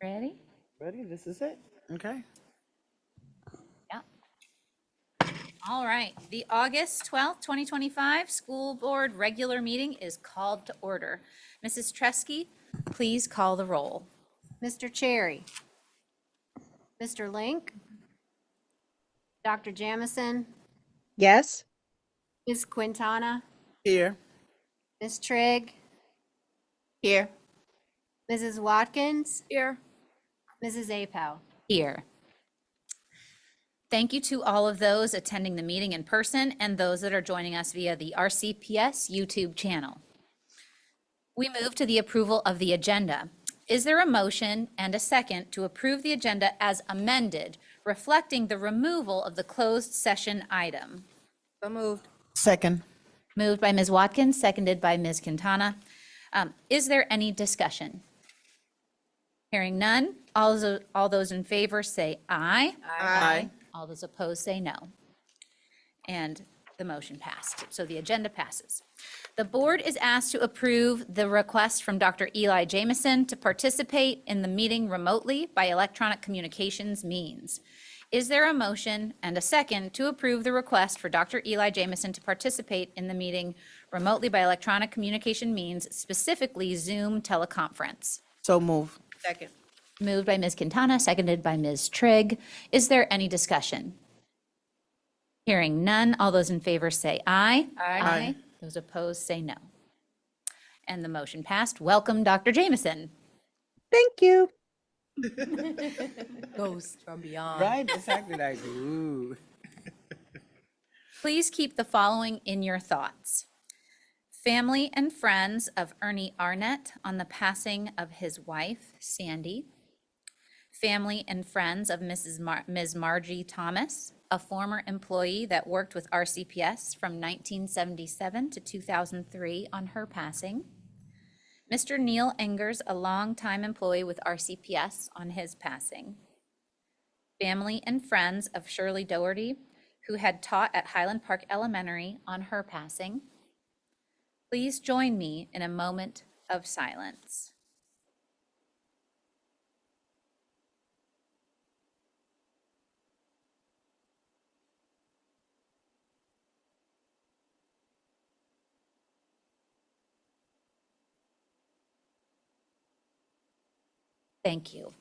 Ready? Ready? This is it. Okay. Yeah. All right. The August 12th, 2025 School Board Regular Meeting is called to order. Mrs. Tresky, please call the roll. Mr. Cherry. Mr. Link. Dr. Jamison. Yes. Ms. Quintana. Here. Ms. Trigg. Here. Mrs. Watkins. Here. Mrs. Apow. Here. Thank you to all of those attending the meeting in person and those that are joining us via the RCPS YouTube channel. We move to the approval of the agenda. Is there a motion and a second to approve the agenda as amended, reflecting the removal of the closed session item? So moved. Second. Moved by Ms. Watkins, seconded by Ms. Quintana. Is there any discussion? Hearing none, all those in favor say aye. Aye. All those opposed say no. And the motion passed, so the agenda passes. The board is asked to approve the request from Dr. Eli Jamison to participate in the meeting remotely by electronic communications means. Is there a motion and a second to approve the request for Dr. Eli Jamison to participate in the meeting remotely by electronic communication means, specifically Zoom teleconference? So move. Second. Moved by Ms. Quintana, seconded by Ms. Trigg. Is there any discussion? Hearing none, all those in favor say aye. Aye. Those opposed say no. And the motion passed. Welcome, Dr. Jamison. Thank you. Ghost from beyond. Right? Exactly like, ooh. Please keep the following in your thoughts. Family and friends of Ernie Arnett on the passing of his wife, Sandy. Family and friends of Ms. Margie Thomas, a former employee that worked with RCPS from 1977 to 2003 on her passing. Mr. Neil Engers, a longtime employee with RCPS on his passing. Family and friends of Shirley Doherty, who had taught at Highland Park Elementary on her passing. Please join me in a moment of silence. Thank you.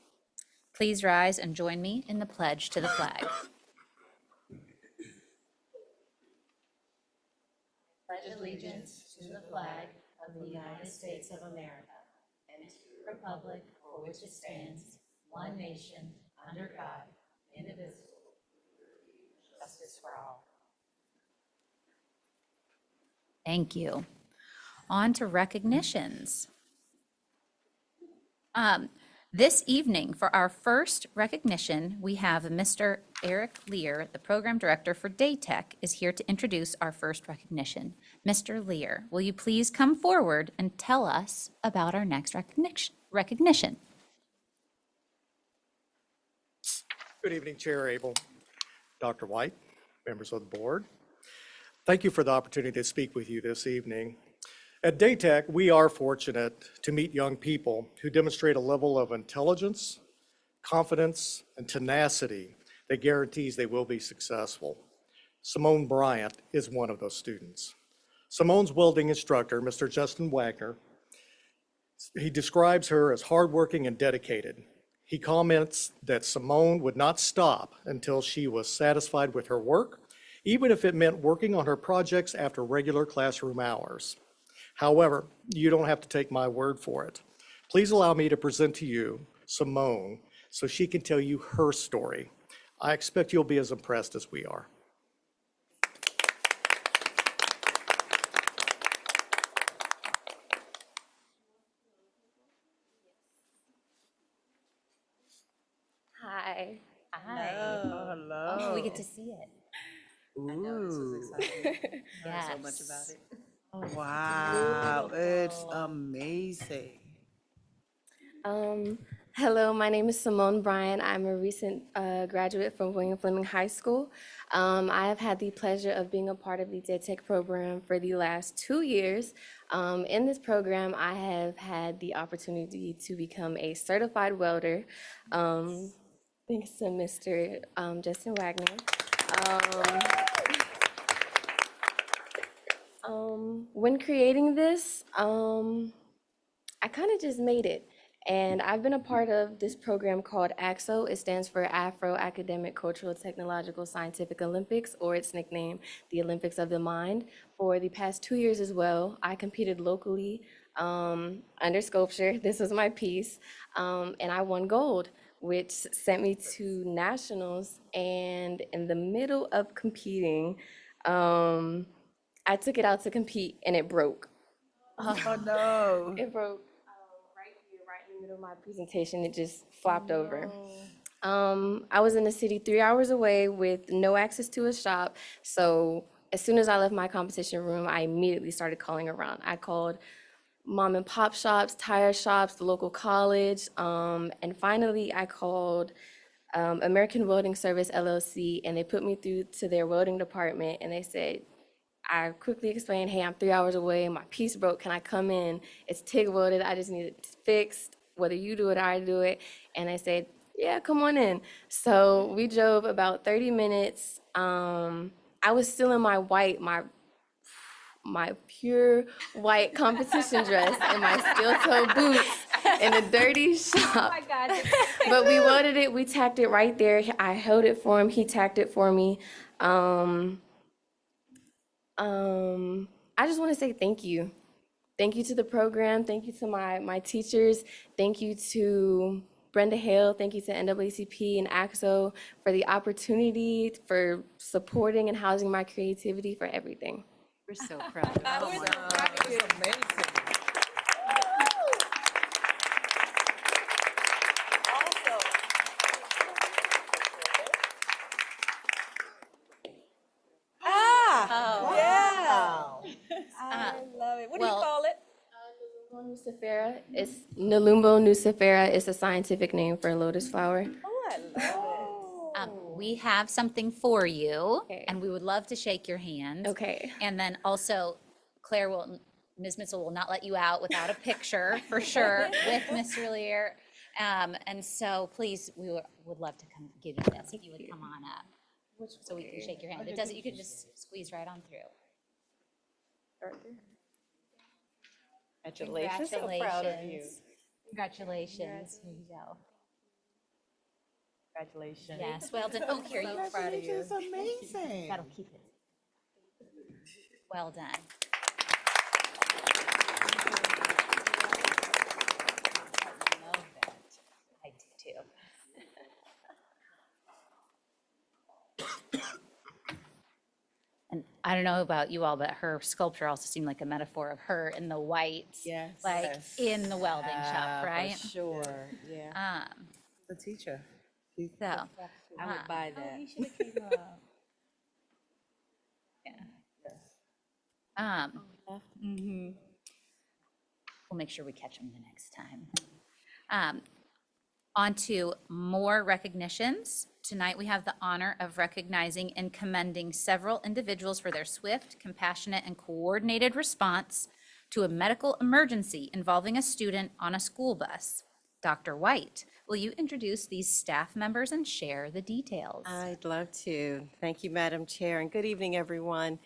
Please rise and join me in the pledge to the flag. Pledge allegiance to the flag of the United States of America and to the republic for which it stands, one nation, under God, indivisible, with justice for all. Thank you. On to recognitions. This evening, for our first recognition, we have Mr. Eric Lear, the Program Director for Day Tech, is here to introduce our first recognition. Mr. Lear, will you please come forward and tell us about our next recognition? Good evening, Chair Abel, Dr. White, members of the board. Thank you for the opportunity to speak with you this evening. At Daytech, we are fortunate to meet young people who demonstrate a level of intelligence, confidence, and tenacity that guarantees they will be successful. Simone Bryant is one of those students. Simone's welding instructor, Mr. Justin Wagner, he describes her as hardworking and dedicated. He comments that Simone would not stop until she was satisfied with her work, even if it meant working on her projects after regular classroom hours. However, you don't have to take my word for it. Please allow me to present to you Simone so she can tell you her story. I expect you'll be as impressed as we are. Hi. Hi. Hello. Oh, we get to see it. I know, this was exciting. I heard so much about Yes. it. Wow, it's amazing. Hello, my name is Simone Bryan. I'm a recent graduate from William Fleming High School. I have had the pleasure of being a part of the DedTech program for the last 2 years. In this program, I have had the opportunity to become a certified welder, thanks to Mr. Justin Wagner. When creating this, I kind of just made it. And I've been a part of this program called ACSO. It stands for Afro Academic Cultural Technological Scientific Olympics, or its nickname, the Olympics of the Mind, for the past 2 years as well. I competed locally under sculpture. This was my piece. And I won gold, which sent me to nationals. And in the middle of competing, I took it out to compete and it broke. Oh, no. It broke right here, right in the middle of my presentation. It just flopped over. I was in the city 3 hours away with no access to a shop. So as soon as I left my competition room, I immediately started calling around. I called mom and pop shops, tire shops, the local college, and finally I called American Welding Service LLC, and they put me through to their welding department, and they said, I quickly explained, hey, I'm 3 hours away, my piece broke, can I come in? It's TIG welded, I just need it fixed, whether you do it or I do it. And I said, yeah, come on in. So we drove about 30 minutes. I was still in my white, my pure white competition dress and my steel-toe boots in a dirty shop. my God. But we welded it, we tacked it right there. I held it for him, he tacked it for me. I just want to say thank you. Thank you to the program. Thank you to my teachers. Thank you to Brenda Hale. Thank you to NAACP and AXO for the opportunity, for supporting and housing my creativity, for everything. We're so proud of Oh, you. wow. That's amazing. Oh. Wow. I love it. What do you call it? Nalumbo nucifera. It's Nalumbo nucifera. It's a scientific name for lotus flower. Oh, I love it. We have something for you, Okay. and we would love to shake your hand. Okay. And then also, Ms. Mitchell will not let you out without a picture, for sure, with Mr. Lear. And so please, we would love to come give you this, if you would come on up, so we can shake your hand. It doesn't, you could just squeeze right on through. Congratulations. So proud of you. Congratulations. Here you go. Congratulations. Yes, well done. Oh, here, you. Proud of you. It's amazing. That'll keep it. Well done. I do too. And I don't know about you all, but her sculpture also seemed like a metaphor of her in the white, Yes. like in the welding shop, For right? sure, yeah. The teacher. So, I would buy that. we'll make sure we catch them the next time. On to more recognitions. Tonight, we have the honor of recognizing and commending several individuals for their swift, compassionate, and coordinated response to a medical emergency involving a student on a school bus. Dr. White, will you introduce these staff members and share the details? I'd love to. Thank you, Madam Chair, and good evening, everyone.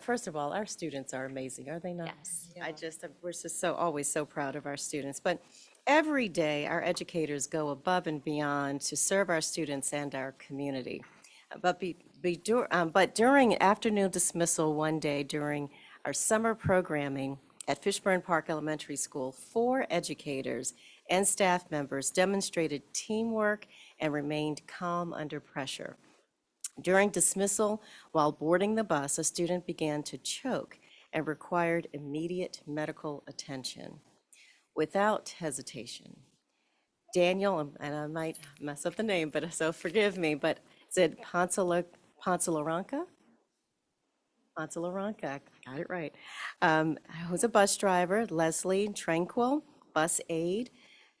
First of all, our students are amazing, are they not? Yes. We're just always so proud of our students. But every day, our educators go above and beyond to serve our students and our community. But during afternoon dismissal one day during our summer programming at Fishburne Park Elementary School, 4 educators and staff members demonstrated teamwork and remained calm under pressure. During dismissal, while boarding the bus, a student began to choke and required immediate medical attention. Without hesitation, Daniel, and I might mess up the name, but so forgive me, but said Ponceloranca? Ponceloranca, I got it right. Who's a bus driver, Leslie Tranquil, bus aide,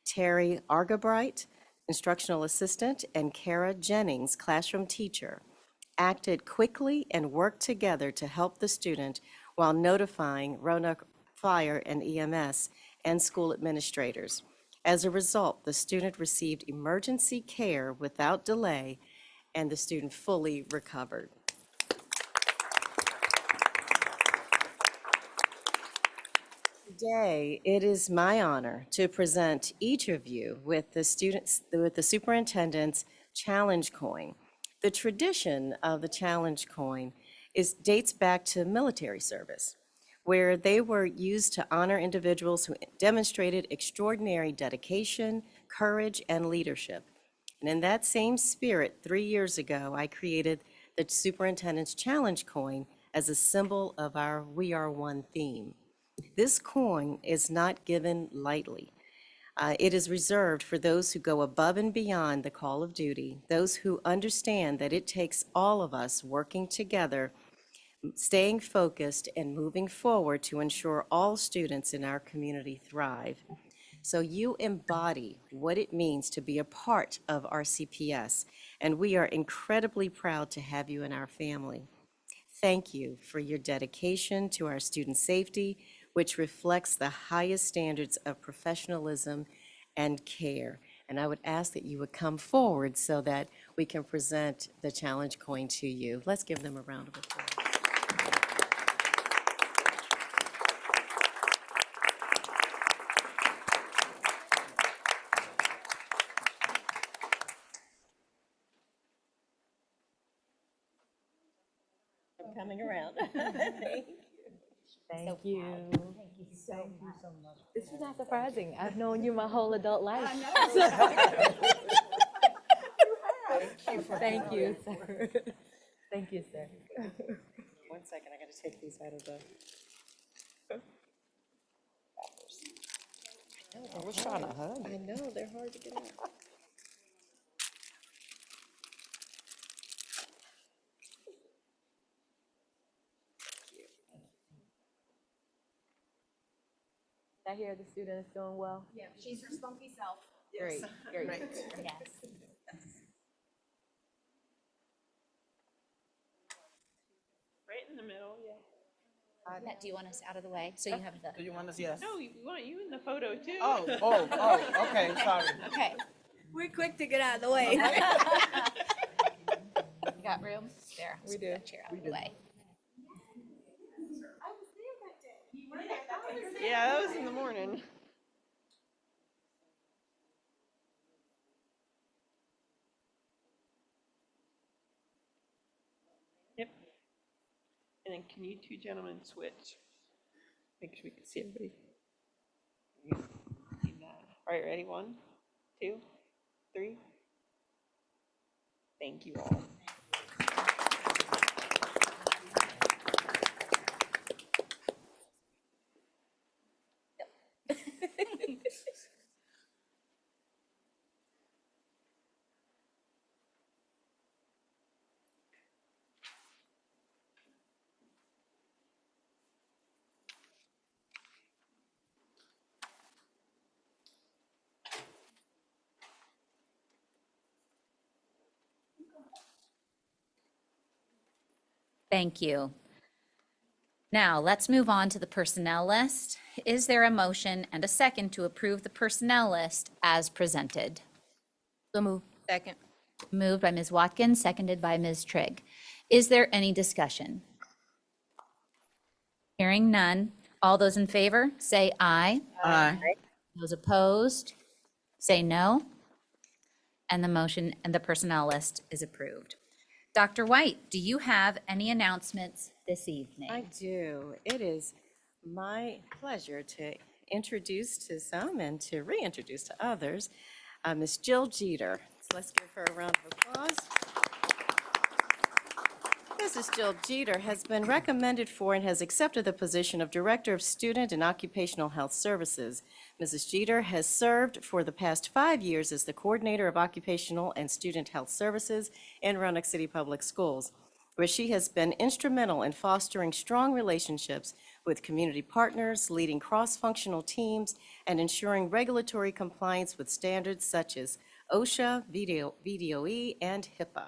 Terry Argabright, instructional assistant, and Kara Jennings, classroom teacher, acted quickly and worked together to help the student while notifying Roanoke Fire and EMS and school administrators. As a result, the student received emergency care without delay, and the student fully recovered. Today, it is my honor to present each of you with the superintendent's challenge coin. The tradition of the challenge coin dates back to military service, where they were used to honor individuals who demonstrated extraordinary dedication, courage, and leadership. And in that same spirit, 3 years ago, I created the superintendent's challenge coin as a symbol of our We Are One theme. This coin is not given lightly. It is reserved for those who go above and beyond the call of duty, those who understand that it takes all of us working together, staying focused, and moving forward to ensure all students in our community thrive. So you embody what it means to be a part of our CPS, and we are incredibly proud to have you in our family. Thank you for your dedication to our student safety, which reflects the highest standards of professionalism and care. And I would ask that you would come forward so that we can present the challenge coin to you. Let's give them a round of applause. I'm coming around. Thank you. This is not surprising. I've known you my whole adult life. Thank you, sir. Thank you, sir. 1 second, I gotta take these out of the. I was trying to hug. I know, they're hard to get out. I hear the student is doing well. Yeah, she's her spunky self. Great, great. Yes. Right in the middle, yeah. Matt, do you want us out of the way? So you have the, Do you want us, yes? No, we want you in the photo too. Okay, sorry. okay. We're quick to get out of the way. You got room? There. We do. Chair out of the way. Yeah, that was in the morning. Yep. And then can you two gentlemen switch? Make sure we can see everybody. All right, ready? 1, 2, 3. Thank you all. Thank you. Now, let's move on to the personnel list. Is there a motion and a second to approve the personnel list as presented? So move. Second. Moved by Ms. Watkins, seconded by Ms. Trigg. Is there any discussion? Hearing none. All those in favor, say aye. Aye. Those opposed, say no. And the motion and the personnel list is approved. Dr. White, do you have any announcements this evening? I do. It is my pleasure to introduce to some and to reintroduce to others Ms. Jill Jeter. So let's give her a round of applause. Mrs. Jill Jeter has been recommended for and has accepted the position of Director of Student and Occupational Health Services. Mrs. Jeter has served for the past 5 years as the Coordinator of Occupational and Student Health Services in Roanoke City Public Schools. where she has been instrumental in fostering strong relationships with community partners, leading cross-functional teams, and ensuring regulatory compliance with standards such as OSHA, VDOE, and HIPAA.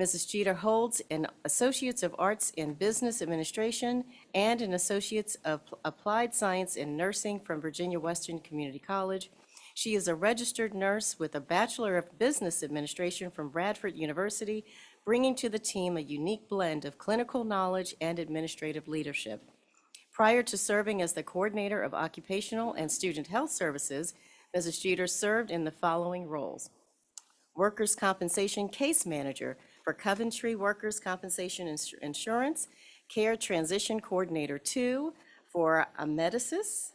Mrs. Jeter holds an Associates of Arts in Business Administration and an Associates of Applied Science in Nursing from Virginia Western Community College. She is a registered nurse with a Bachelor of Business Administration from Bradford University, bringing to the team a unique blend of clinical knowledge and administrative leadership. Prior to serving as the Coordinator of Occupational and Student Health Services, Mrs. Jeter served in the following roles: Workers' Compensation Case Manager for Coventry Workers' Compensation Insurance, Care Transition Coordinator 2 for Amedisys,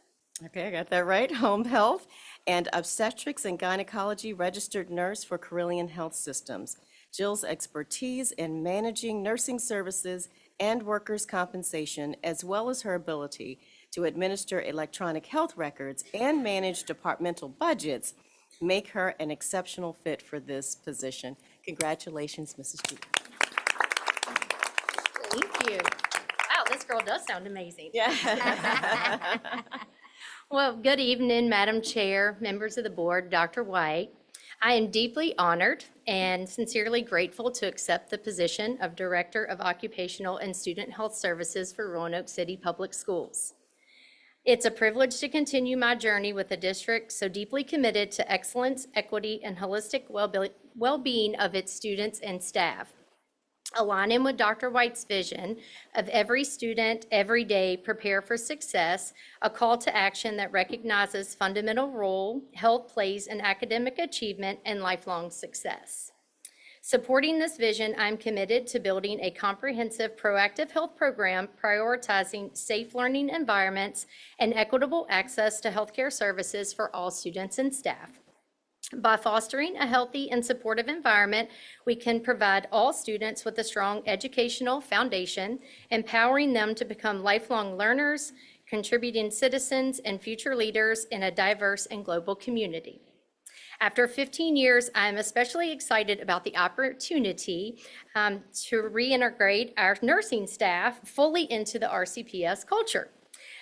okay, I got that right, Home Health, and Obstetrics and Gynecology Registered Nurse for Carillion Health Systems. Jill's expertise in managing nursing services and workers' compensation, as well as her ability to administer electronic health records and manage departmental budgets, make her an exceptional fit for this position. Congratulations, Mrs. Jeter. Thank you. Wow, this girl does sound amazing. Yeah. Well, good evening, Madam Chair, members of the board, Dr. White. I am deeply honored and sincerely grateful to accept the position of Director of Occupational and Student Health Services for Roanoke City Public Schools. It's a privilege to continue my journey with a district so deeply committed to excellence, equity, and holistic well-being of its students and staff. Aligning with Dr. White's vision of every student, every day, prepare for success, a call to action that recognizes fundamental role health plays in academic achievement and lifelong success. Supporting this vision, I'm committed to building a comprehensive proactive health program prioritizing safe learning environments and equitable access to healthcare services for all students and staff. By fostering a healthy and supportive environment, we can provide all students with a strong educational foundation, empowering them to become lifelong learners, contributing citizens, and future leaders in a diverse and global community. After 15 years, I am especially excited about the opportunity to reintegrate our nursing staff fully into the RCPS culture.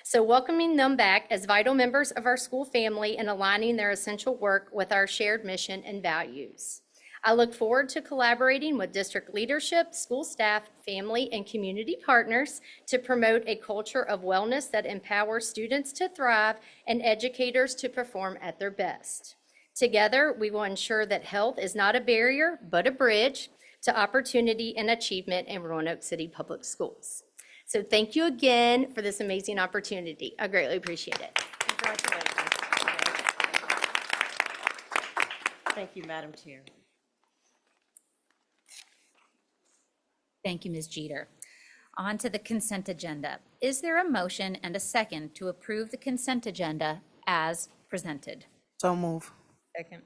So welcoming them back as vital members of our school family and aligning their essential work with our shared mission and values. I look forward to collaborating with district leadership, school staff, family, and community partners to promote a culture of wellness that empowers students to thrive and educators to perform at their best. Together, we will ensure that health is not a barrier, but a bridge to opportunity and achievement in Roanoke City Public Schools. So thank you again for this amazing opportunity. I greatly appreciate it. Congratulations. Thank you, Madam Chair. Thank you, Ms. Jeter. On to the consent agenda. Is there a motion and a second to approve the consent agenda as presented? So move. Second.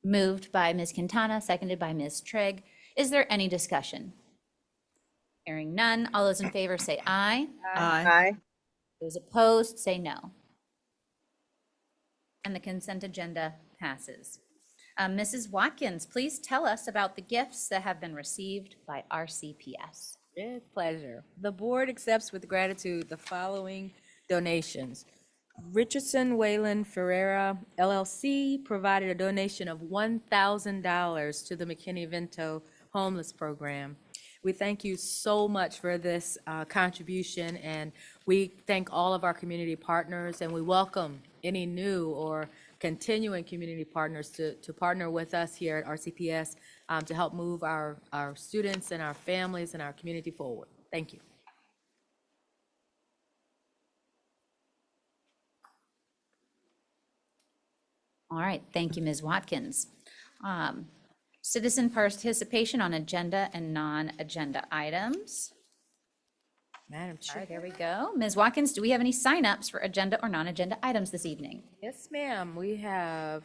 Moved by Ms. Quintana, seconded by Ms. Trigg. Is there any discussion? Hearing none, all those in favor say aye. Aye. Those opposed say no. And the consent agenda passes. Mrs. Watkins, please tell us about the gifts that have been received by RCPS. With pleasure. The board accepts with gratitude the following donations. Richardson Wayland Ferreira LLC provided a donation of $1,000 to the McKinney-Vento homeless program. We thank you so much for this contribution, and we thank all of our community partners, and we welcome any new or continuing community partners to partner with us here at RCPS to help move our students and our families and our community forward. Thank you. All right, thank you, Ms. Watkins. Citizen participation on agenda and non-agenda items. Madam All right, Chair. there we go. Ms. Watkins, do we have any signups for agenda or non-agenda items this evening? Yes, ma'am. We have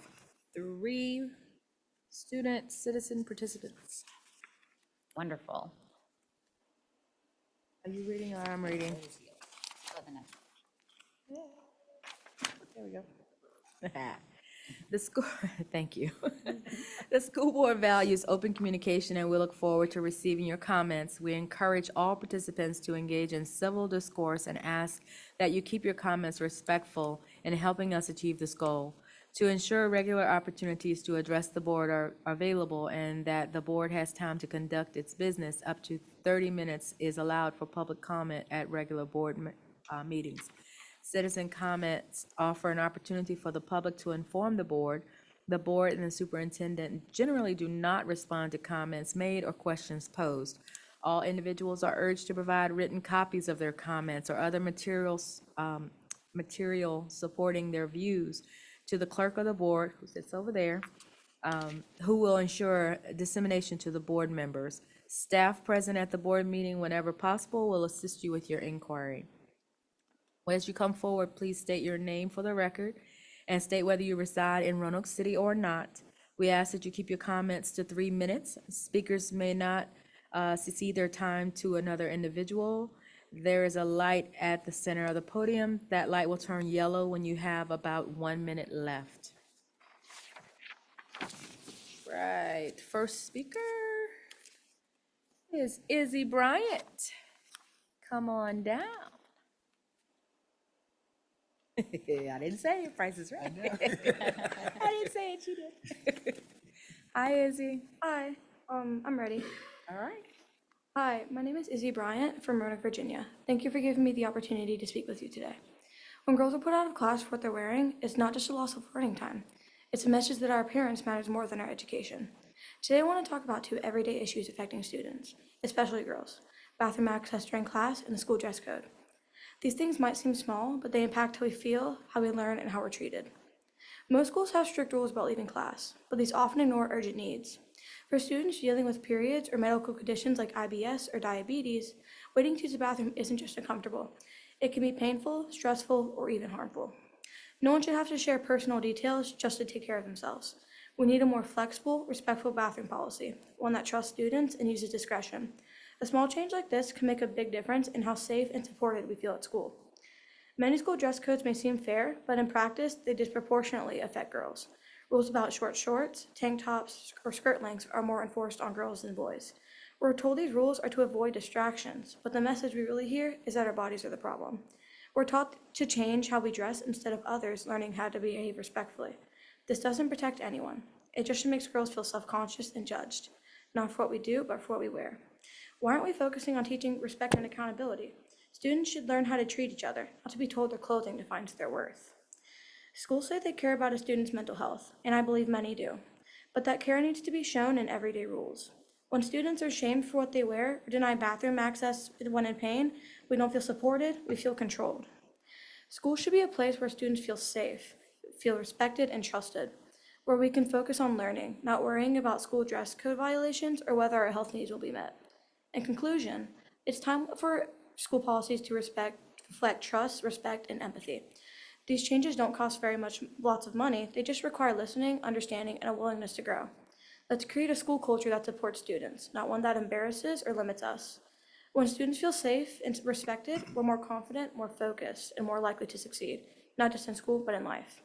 3 student citizen participants. Wonderful. Are you reading or I'm reading? There we go. The school, thank you. The school board values open communication and we look forward to receiving your comments. We encourage all participants to engage in civil discourse and ask that you keep your comments respectful in helping us achieve this goal. To ensure regular opportunities to address the board are available and that the board has time to conduct its business, up to 30 minutes is allowed for public comment at regular board meetings. Citizen comments offer an opportunity for the public to inform the board. The board and the superintendent generally do not respond to comments made or questions posed. All individuals are urged to provide written copies of their comments or other material supporting their views to the clerk of the board, who sits over there, who will ensure dissemination to the board members. Staff present at the board meeting whenever possible will assist you with your inquiry. As you come forward, please state your name for the record and state whether you reside in Roanoke City or not. We ask that you keep your comments to 3 minutes. Speakers may not cede their time to another individual. There is a light at the center of the podium. That light will turn yellow when you have about 1 minute left. Right, first speaker is Izzy Bryant. Come on down. I didn't say it, Price is Right. I didn't say it, you did. Hi, Izzy. Hi, I'm ready. All right. Hi, my name is Izzy Bryant from Roanoke, Virginia. Thank you for giving me the opportunity to speak with you today. When girls are put out of class for what they're wearing, it's not just a loss of learning time. It's a message that our appearance matters more than our education. Today I want to talk about 2 everyday issues affecting students, especially girls: bathroom access during class and the school dress code. These things might seem small, but they impact how we feel, how we learn, and how we're treated. Most schools have strict rules about leaving class, but these often ignore urgent needs. For students dealing with periods or medical conditions like IBS or diabetes, waiting to use the bathroom isn't just uncomfortable. It can be painful, stressful, or even harmful. No one should have to share personal details just to take care of themselves. We need a more flexible, respectful bathroom policy, one that trusts students and uses discretion. A small change like this can make a big difference in how safe and supported we feel at school. Many school dress codes may seem fair, but in practice, they disproportionately affect girls. Rules about short shorts, tank tops, or skirt lengths are more enforced on girls than boys. We're told these rules are to avoid distractions, but the message we really hear is that our bodies are the problem. We're taught to change how we dress instead of others learning how to behave respectfully. This doesn't protect anyone. It just makes girls feel self-conscious and judged, not for what we do, but for what we wear. Why aren't we focusing on teaching respect and accountability? Students should learn how to treat each other, not to be told their clothing defines their worth. Schools say they care about a student's mental health, and I believe many do. But that care needs to be shown in everyday rules. When students are shamed for what they wear or denied bathroom access when in pain, we don't feel supported, we feel controlled. School should be a place where students feel safe, feel respected and trusted, where we can focus on learning, not worrying about school dress code violations or whether our health needs will be met. In conclusion, it's time for school policies to reflect trust, respect, and empathy. These changes don't cost lots of money. They just require listening, understanding, and a willingness to grow. Let's create a school culture that supports students, not one that embarrasses or limits us. When students feel safe and respected, we're more confident, more focused, and more likely to succeed, not just in school, but in life.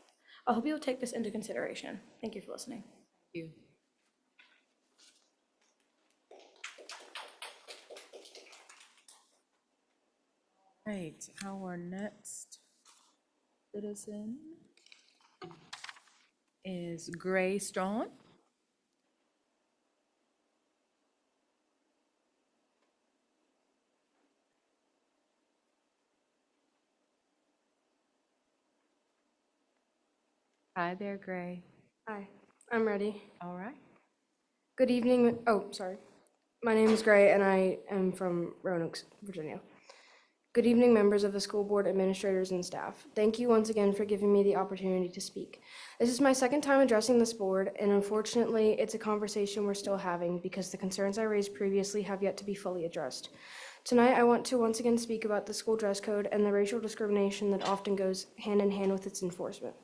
I hope you'll take this into consideration. Thank you for listening. Thank you. Right, our next citizen is Gray Strawn. Hi there, Gray. Hi, I'm ready. All right. Good evening. My name is Gray and I am from Roanoke, Virginia. Good evening, members of the school board, administrators, and staff. Thank you once again for giving me the opportunity to speak. This is my second time addressing this board, and unfortunately, it's a conversation we're still having because the concerns I raised previously have yet to be fully addressed. Tonight, I want to once again speak about the school dress code and the racial discrimination that often goes hand in hand with its enforcement.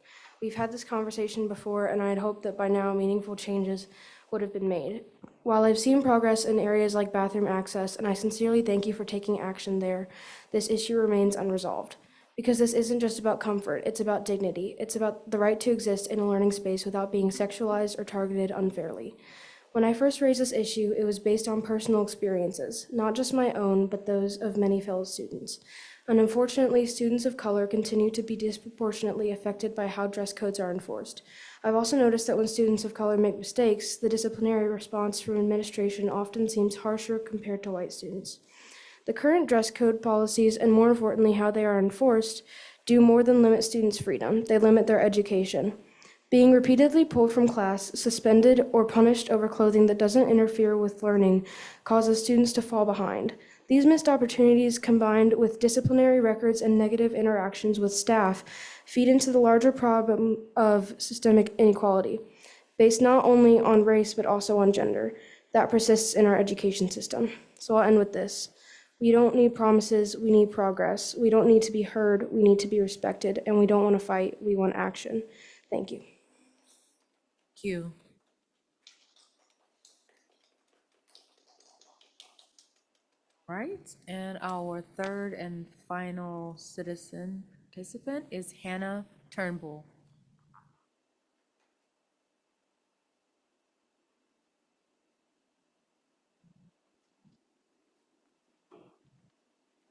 We've had this conversation before, and I had hoped that by now meaningful changes would have been made. While I've seen progress in areas like bathroom access, and I sincerely thank you for taking action there, this issue remains unresolved. Because this isn't just about comfort, it's about dignity. It's about the right to exist in a learning space without being sexualized or targeted unfairly. When I first raised this issue, it was based on personal experiences, not just my own, but those of many fellow students. And unfortunately, students of color continue to be disproportionately affected by how dress codes are enforced. I've also noticed that when students of color make mistakes, the disciplinary response from administration often seems harsher compared to white students. The current dress code policies, and more importantly, how they are enforced, do more than limit students' freedom. They limit their education. Being repeatedly pulled from class, suspended, or punished over clothing that doesn't interfere with learning causes students to fall behind. These missed opportunities, combined with disciplinary records and negative interactions with staff, feed into the larger problem of systemic inequality, based not only on race but also on gender, that persists in our education system. So I'll end with this. We don't need promises, we need progress. We don't need to be heard, we need to be respected, and we don't want to fight, we want action. Thank you. Thank you. Right, and our third and final citizen participant is Hannah Turnbull.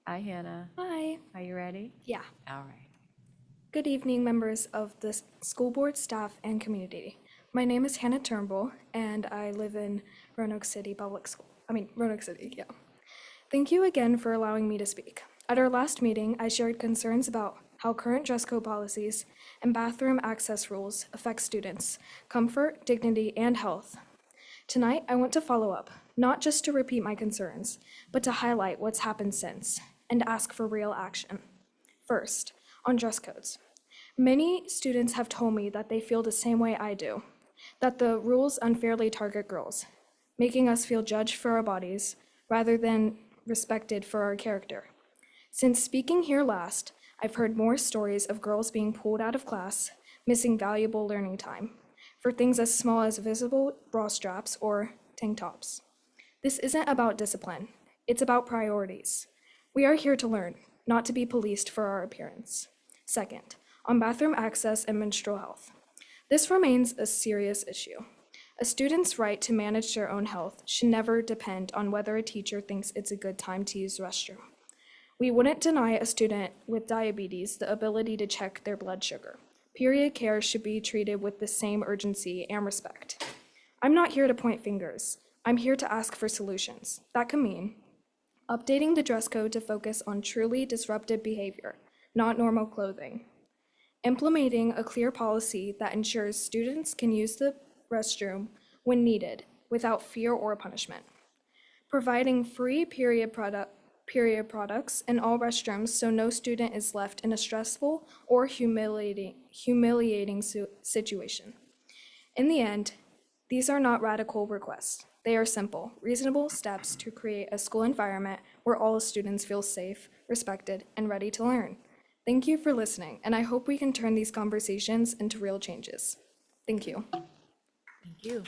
Hi, Hannah. Hi. Are you ready? Yeah. All right. Good evening, members of the school board, staff, and community. My name is Hannah Turnbull, and I live in Roanoke City Public School. Roanoke City, yeah. Thank you again for allowing me to speak. At our last meeting, I shared concerns about how current dress code policies and bathroom access rules affect students' comfort, dignity, and health. Tonight, I want to follow up, not just to repeat my concerns, but to highlight what's happened since and ask for real action. First, on dress codes. Many students have told me that they feel the same way I do, that the rules unfairly target girls, making us feel judged for our bodies rather than respected for our character. Since speaking here last, I've heard more stories of girls being pulled out of class, missing valuable learning time, for things as small as visible bra straps or tank tops. This isn't about discipline, it's about priorities. We are here to learn, not to be policed for our appearance. Second, on bathroom access and menstrual health. This remains a serious issue. A student's right to manage their own health should never depend on whether a teacher thinks it's a good time to use the restroom. We wouldn't deny a student with diabetes the ability to check their blood sugar. Period care should be treated with the same urgency and respect. I'm not here to point fingers. I'm here to ask for solutions. That could mean updating the dress code to focus on truly disruptive behavior, not normal clothing. Implementing a clear policy that ensures students can use the restroom when needed without fear or punishment. Providing free period products in all restrooms so no student is left in a stressful or humiliating situation. In the end, these are not radical requests. They are simple, reasonable steps to create a school environment where all students feel safe, respected, and ready to learn. Thank you for listening, and I hope we can turn these conversations into real changes. Thank you. Thank you.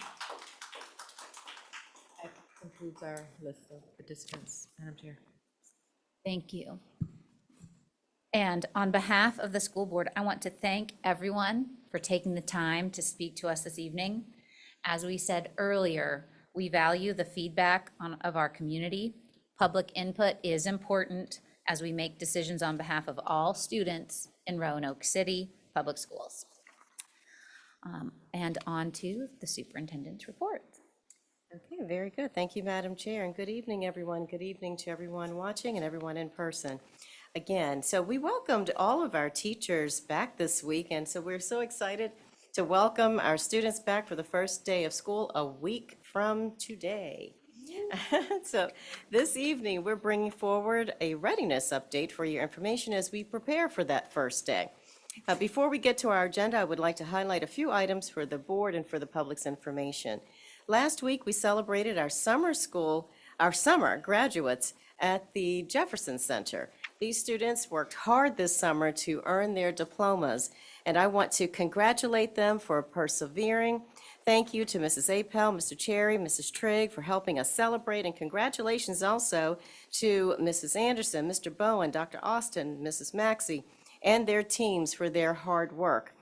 That concludes our list of participants, Madam Chair. Thank you. And on behalf of the school board, I want to thank everyone for taking the time to speak to us this evening. As we said earlier, we value the feedback of our community. Public input is important as we make decisions on behalf of all students in Roanoke City Public Schools. And on to the superintendent's report. Okay, very good. Thank you, Madam Chair, and good evening, everyone. Good evening to everyone watching and everyone in person. Again, so we welcomed all of our teachers back this week, and so we're so excited to welcome our students back for the first day of school a week from today. So this evening, we're bringing forward a readiness update for your information as we prepare for that first day. Before we get to our agenda, I would like to highlight a few items for the board and for the public's information. Last week, we celebrated our summer graduates at the Jefferson Center. These students worked hard this summer to earn their diplomas, and I want to congratulate them for persevering. Thank you to Mrs. Apel, Mr. Cherry, Mrs. Trigg for helping us celebrate, and congratulations also to Mrs. Anderson, Mr. Bowen, Dr. Austin, Mrs. Maxey, and their teams for their hard work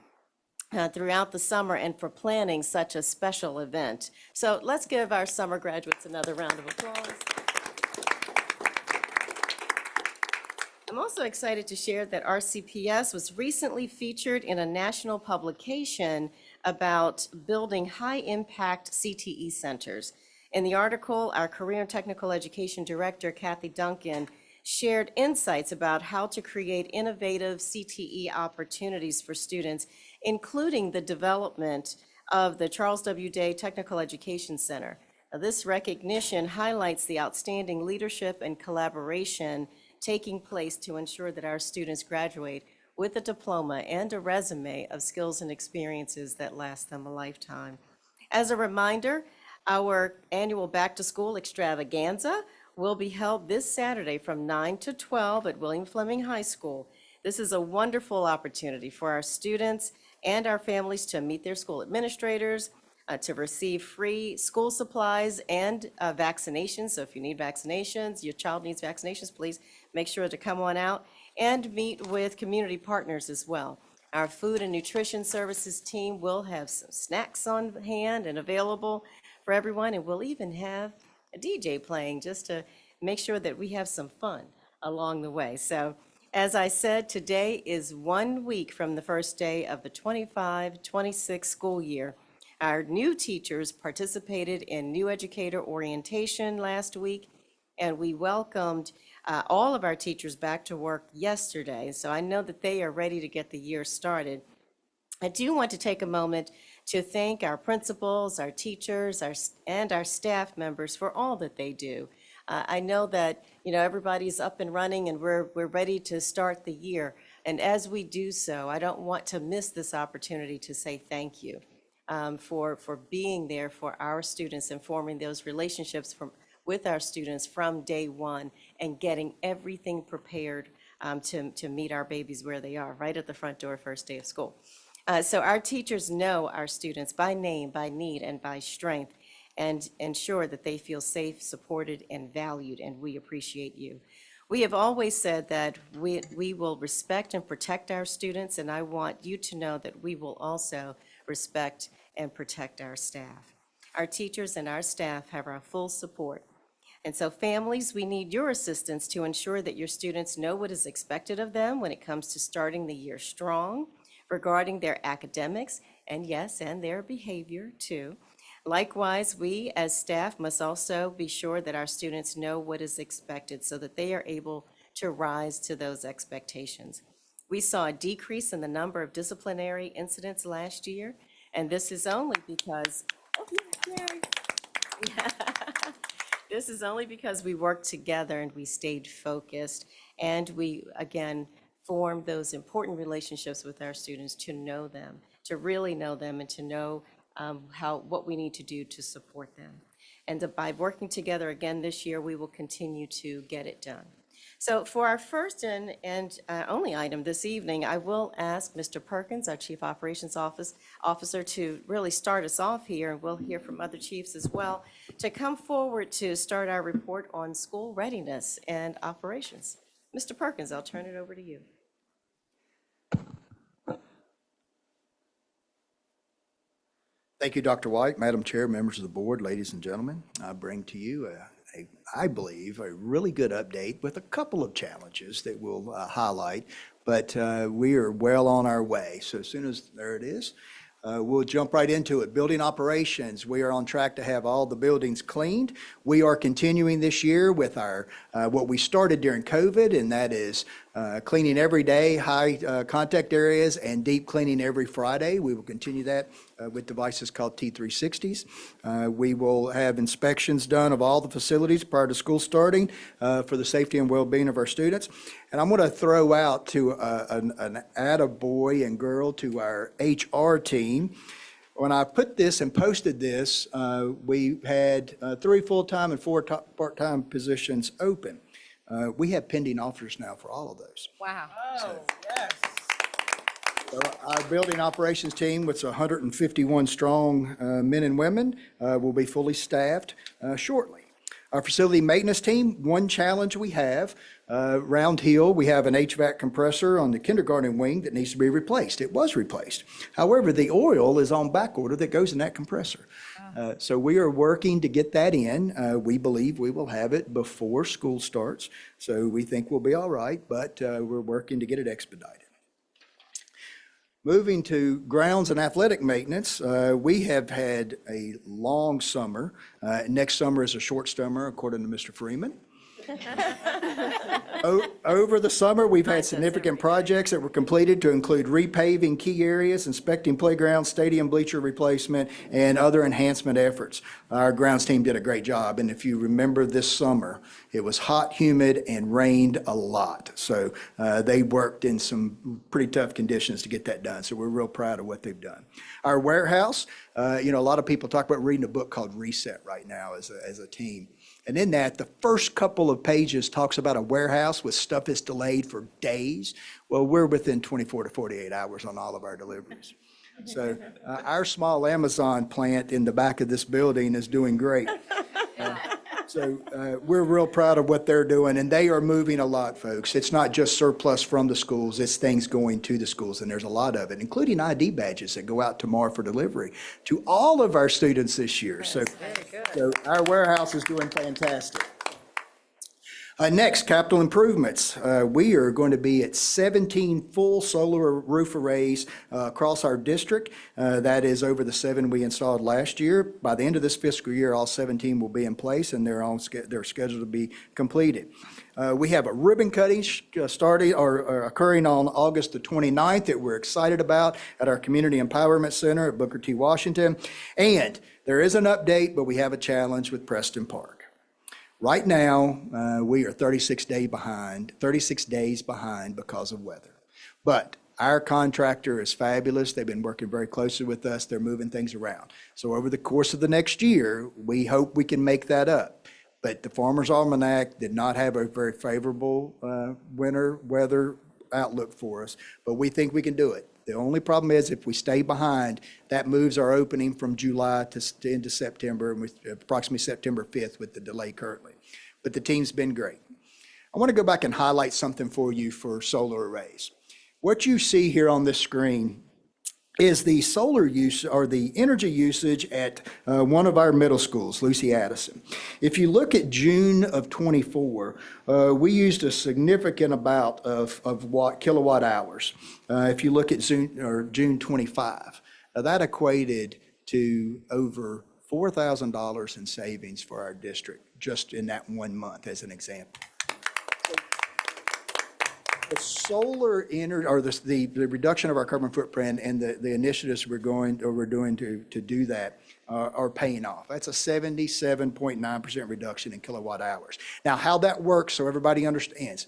throughout the summer and for planning such a special event. So let's give our summer graduates another round of applause. I'm also excited to share that RCPS was recently featured in a national publication about building high-impact CTE centers. In the article, our Career and Technical Education Director, Kathy Duncan, shared insights about how to create innovative CTE opportunities for students, including the development of the Charles W. Day Technical Education Center. Now, this recognition highlights the outstanding leadership and collaboration taking place to ensure that our students graduate with a diploma and a resume of skills and experiences that last them a lifetime. As a reminder, our annual Back to School Extravaganza will be held this Saturday from 9 to 12 at William Fleming High School. This is a wonderful opportunity for our students and our families to meet their school administrators, to receive free school supplies and vaccinations. So if you need vaccinations, your child needs vaccinations, please make sure to come on out and meet with community partners as well. Our food and nutrition services team will have some snacks on hand and available for everyone, and we'll even have a DJ playing just to make sure that we have some fun along the way. So as I said, today is 1 week from the first day of the 25-26 school year. Our new teachers participated in new educator orientation last week, and we welcomed all of our teachers back to work yesterday. So I know that they are ready to get the year started. I do want to take a moment to thank our principals, our teachers, and our staff members for all that they do. I know that, everybody's up and running and we're ready to start the year. And as we do so, I don't want to miss this opportunity to say thank you for being there for our students and forming those relationships with our students from day one and getting everything prepared to meet our babies where they are, right at the front door, first day of school. So our teachers know our students by name, by need, and by strength, and ensure that they feel safe, supported, and valued, and we appreciate you. We have always said that we will respect and protect our students, and I want you to know that we will also respect and protect our staff. Our teachers and our staff have our full support. And so families, we need your assistance to ensure that your students know what is expected of them when it comes to starting the year strong, regarding their academics, and yes, and their behavior too. Likewise, we as staff must also be sure that our students know what is expected so that they are able to rise to those expectations. We saw a decrease in the number of disciplinary incidents last year, and this is only because, this is only because we worked together and we stayed focused, and we, again, formed those important relationships with our students to know them, to really know them, and to know what we need to do to support them. And by working together again this year, we will continue to get it done. So for our first and only item this evening, I will ask Mr. Perkins, our Chief Operations Officer, to really start us off here, and we'll hear from other chiefs as well, to come forward to start our report on school readiness and operations. Mr. Perkins, I'll turn it over to you. Thank you, Dr. White, Madam Chair, members of the board, ladies and gentlemen. I bring to you, I believe, a really good update with a couple of challenges that we'll highlight, but we are well on our way. So as soon as, there it is, we'll jump right into it. Building operations, we are on track to have all the buildings cleaned. We are continuing this year with our what we started during COVID, and that is cleaning every day, high contact areas, and deep cleaning every Friday. We will continue that with devices called T360s. We will have inspections done of all the facilities prior to school starting for the safety and well-being of our students. And I'm going to throw out to an attaboy and girl to our HR team. When I put this and posted this, we had 3 full-time and 4 part-time positions open. We have pending offers now for all of those. Wow. Oh, yes. So our building operations team, which is 151 strong men and women, will be fully staffed shortly. Our facility maintenance team, one challenge we have, Round Hill, we have an HVAC compressor on the kindergarten wing that needs to be replaced. It was replaced. However, the oil is on back order that goes in that compressor. So we are working to get that in. We believe we will have it before school starts. So we think we'll be all right, but we're working to get it expedited. Moving to grounds and athletic maintenance, we have had a long summer. Next summer is a short summer, according to Mr. Freeman. Over the summer, we've had significant projects that were completed to include repaving key areas, inspecting playgrounds, stadium bleacher replacement, and other enhancement efforts. Our grounds team did a great job, and if you remember this summer, it was hot, humid, and rained a lot. So they worked in some pretty tough conditions to get that done, so we're real proud of what they've done. Our warehouse, a lot of people talk about reading a book called Reset right now as a team. And in that, the first couple of pages talks about a warehouse with stuff that's delayed for days. Well, we're within 24 to 48 hours on all of our deliveries. So our small Amazon plant in the back of this building is doing great. So we're real proud of what they're doing, and they are moving a lot, folks. It's not just surplus from the schools, it's things going to the schools, and there's a lot of it, including ID badges that go out tomorrow for delivery to all of our students this year. So our warehouse is doing fantastic. Next, capital improvements. We are going to be at 17 full solar roof arrays across our district. That is over the 7 we installed last year. By the end of this fiscal year, all 17 will be in place, and they're scheduled to be completed. We have a ribbon cutting starting or occurring on August the 29th that we're excited about at our Community Empowerment Center at Booker T. Washington. And there is an update, but we have a challenge with Preston Park. Right now, we are 36 days behind because of weather. But our contractor is fabulous. They've been working very closely with us. They're moving things around. So over the course of the next year, we hope we can make that up. But the Farmer's Almanac did not have a very favorable winter weather outlook for us, but we think we can do it. The only problem is if we stay behind, that moves our opening from July to into September, and approximately September 5th with the delay currently. But the team's been great. I want to go back and highlight something for you for solar arrays. What you see here on this screen is the solar use or the energy usage at one of our middle schools, Lucy Addison. If you look at June of 24, we used a significant amount of kilowatt hours. If you look at June 25, that equated to over $4,000 in savings for our district just in that 1 month, as an example. The solar energy, or the reduction of our carbon footprint and the initiatives we're doing to do that are paying off. That's a 77.9% reduction in kilowatt hours. Now, how that works, so everybody understands.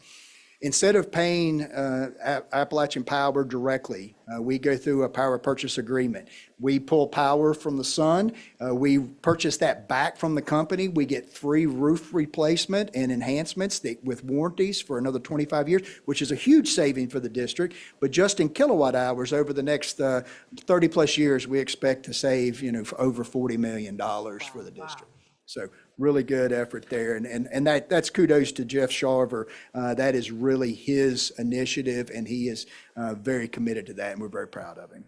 Instead of paying Appalachian Power directly, we go through a power purchase agreement. We pull power from the sun. We purchase that back from the company. We get free roof replacement and enhancements with warranties for another 25 years, which is a huge saving for the district. But just in kilowatt hours, over the next 30 plus years, we expect to save, for over $40 million for the district. So really good effort there. And that's kudos to Jeff Sharver. That is really his initiative, and he is very committed to that, and we're very proud of him.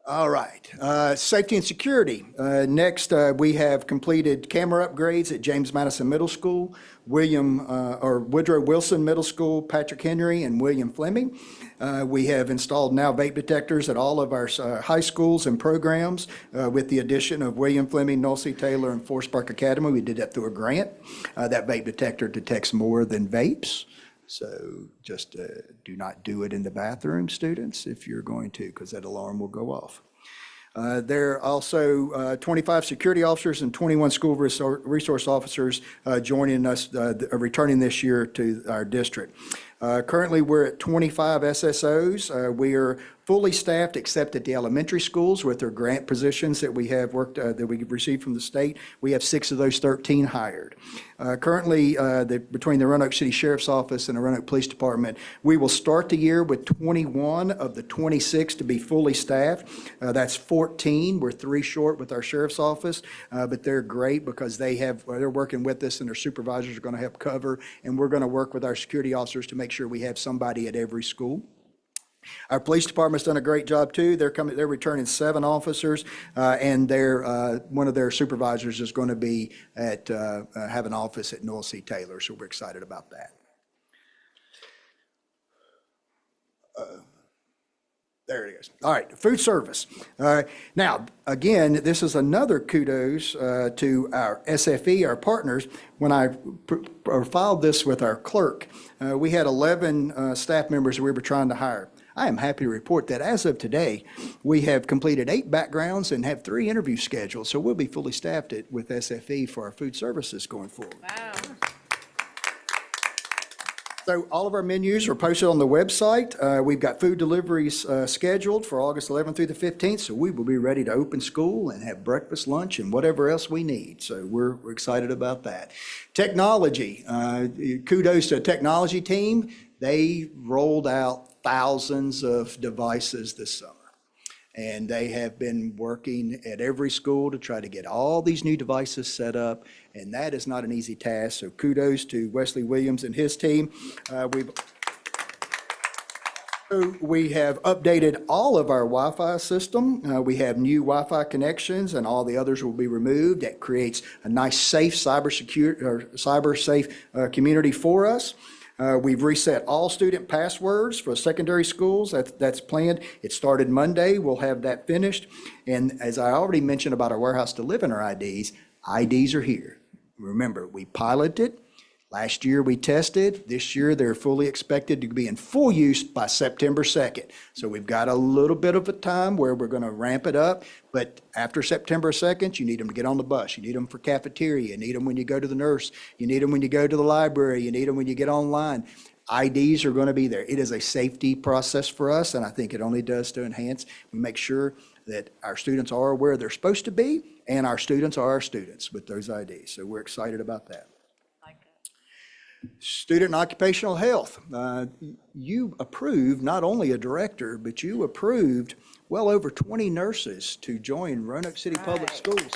All right, safety and security. Next, we have completed camera upgrades at James Madison Middle School, Woodrow Wilson Middle School, Patrick Henry, and William Fleming. We have installed now vape detectors at all of our high schools and programs with the addition of William Fleming, Nulsey Taylor, and Forest Park Academy. We did that through a grant. That vape detector detects more than vapes. So just do not do it in the bathroom, students, if you're going to, because that alarm will go off. There are also 25 security officers and 21 school resource officers joining us, returning this year to our district. Currently, we're at 25 SSOs. We are fully staffed except at the elementary schools with their grant positions that we have worked, that we received from the state. We have 6 of those 13 hired. Currently, between the Roanoke City Sheriff's Office and the Roanoke Police Department, we will start the year with 21 of the 26 to be fully staffed. That's 14. We're 3 short with our Sheriff's Office, but they're great because they're working with us and their supervisors are going to help cover, and we're going to work with our security officers to make sure we have somebody at every school. Our police department's done a great job too. They're returning 7 officers, and one of their supervisors is going to be have an office at Noel C. Taylor, so we're excited about that. There it is. All right, food service. Now, again, this is another kudos to our SFE, our partners. When I filed this with our clerk, we had 11 staff members we were trying to hire. I am happy to report that as of today, we have completed 8 backgrounds and have 3 interviews scheduled. So we'll be fully staffed with SFE for our food services going forward. Wow. So all of our menus are posted on the website. We've got food deliveries scheduled for August 11th through the 15th. So we will be ready to open school and have breakfast, lunch, and whatever else we need. So we're excited about that. Technology, kudos to the technology team. They rolled out thousands of devices this summer. And they have been working at every school to try to get all these new devices set up. And that is not an easy task. So kudos to Wesley Williams and his team. We have updated all of our Wi-Fi system. We have new Wi-Fi connections and all the others will be removed. That creates a nice safe cyber safe community for us. We've reset all student passwords for secondary schools. That's planned. It started Monday. We'll have that finished. And as I already mentioned about our warehouse to live in our IDs are here. Remember, we piloted. Last year we tested. This year they're fully expected to be in full use by September 2nd. So we've got a little bit of a time where we're going to ramp it up. But after September 2nd, you need them to get on the bus. You need them for cafeteria. You need them when you go to the nurse. You need them when you go to the library. You need them when you get online. IDs are going to be there. It is a safety process for us, and I think it only does to enhance. We make sure that our students are where they're supposed to be, and our students are our students with those IDs. So we're excited about that. Student and occupational health. You approved not only a director, but you approved well over 20 nurses to join Roanoke City Public Schools.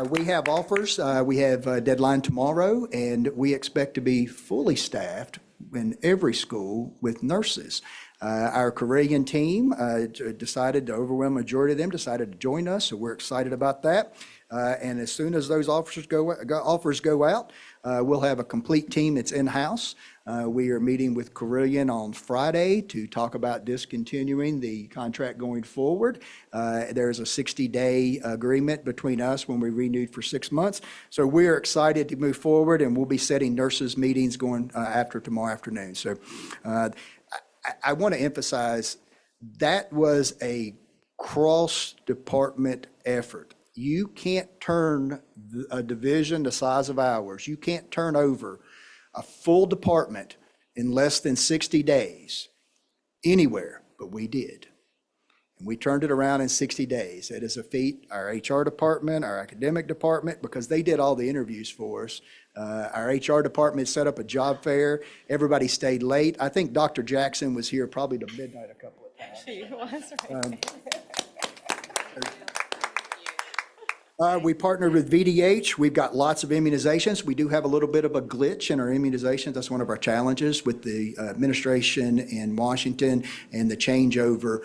We have offers. We have a deadline tomorrow, and we expect to be fully staffed in every school with nurses. Our Korean team decided, the overwhelming majority of them decided to join us, so we're excited about that. And as soon as those offers go out, we'll have a complete team that's in-house. We are meeting with Korean on Friday to talk about discontinuing the contract going forward. There's a 60-day agreement between us when we renewed for 6 months. So we're excited to move forward, and we'll be setting nurses meetings going after tomorrow afternoon. So I want to emphasize that was a cross-department effort. You can't turn a division the size of ours. You can't turn over a full department in less than 60 days anywhere, but we did. And we turned it around in 60 days. It is a feat. Our HR department, our academic department, because they did all the interviews for us. Our HR department set up a job fair. Everybody stayed late. I think Dr. Jackson was here probably to midnight a couple of times. She was, right. We partnered with VDH. We've got lots of immunizations. We do have a little bit of a glitch in our immunizations. That's one of our challenges with the administration in Washington and the changeover.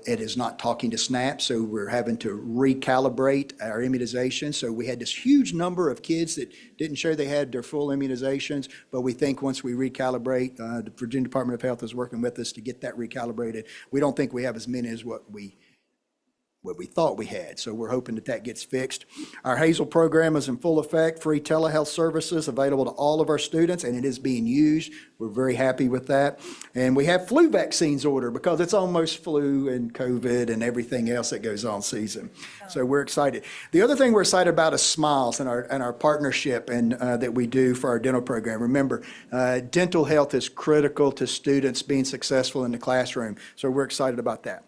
It is not talking to SNAP, so we're having to recalibrate our immunizations. So we had this huge number of kids that didn't show they had their full immunizations, but we think once we recalibrate, the Virginia Department of Health is working with us to get that recalibrated. We don't think we have as many as what we what we thought we had. So we're hoping that that gets fixed. Our Hazel program is in full effect, free telehealth services available to all of our students, and it is being used. We're very happy with that. And we have flu vaccines ordered because it's almost flu and COVID and everything else that goes on season. So we're excited. The other thing we're excited about is Smiles and our partnership and that we do for our dental program. Remember, dental health is critical to students being successful in the classroom. So we're excited about that.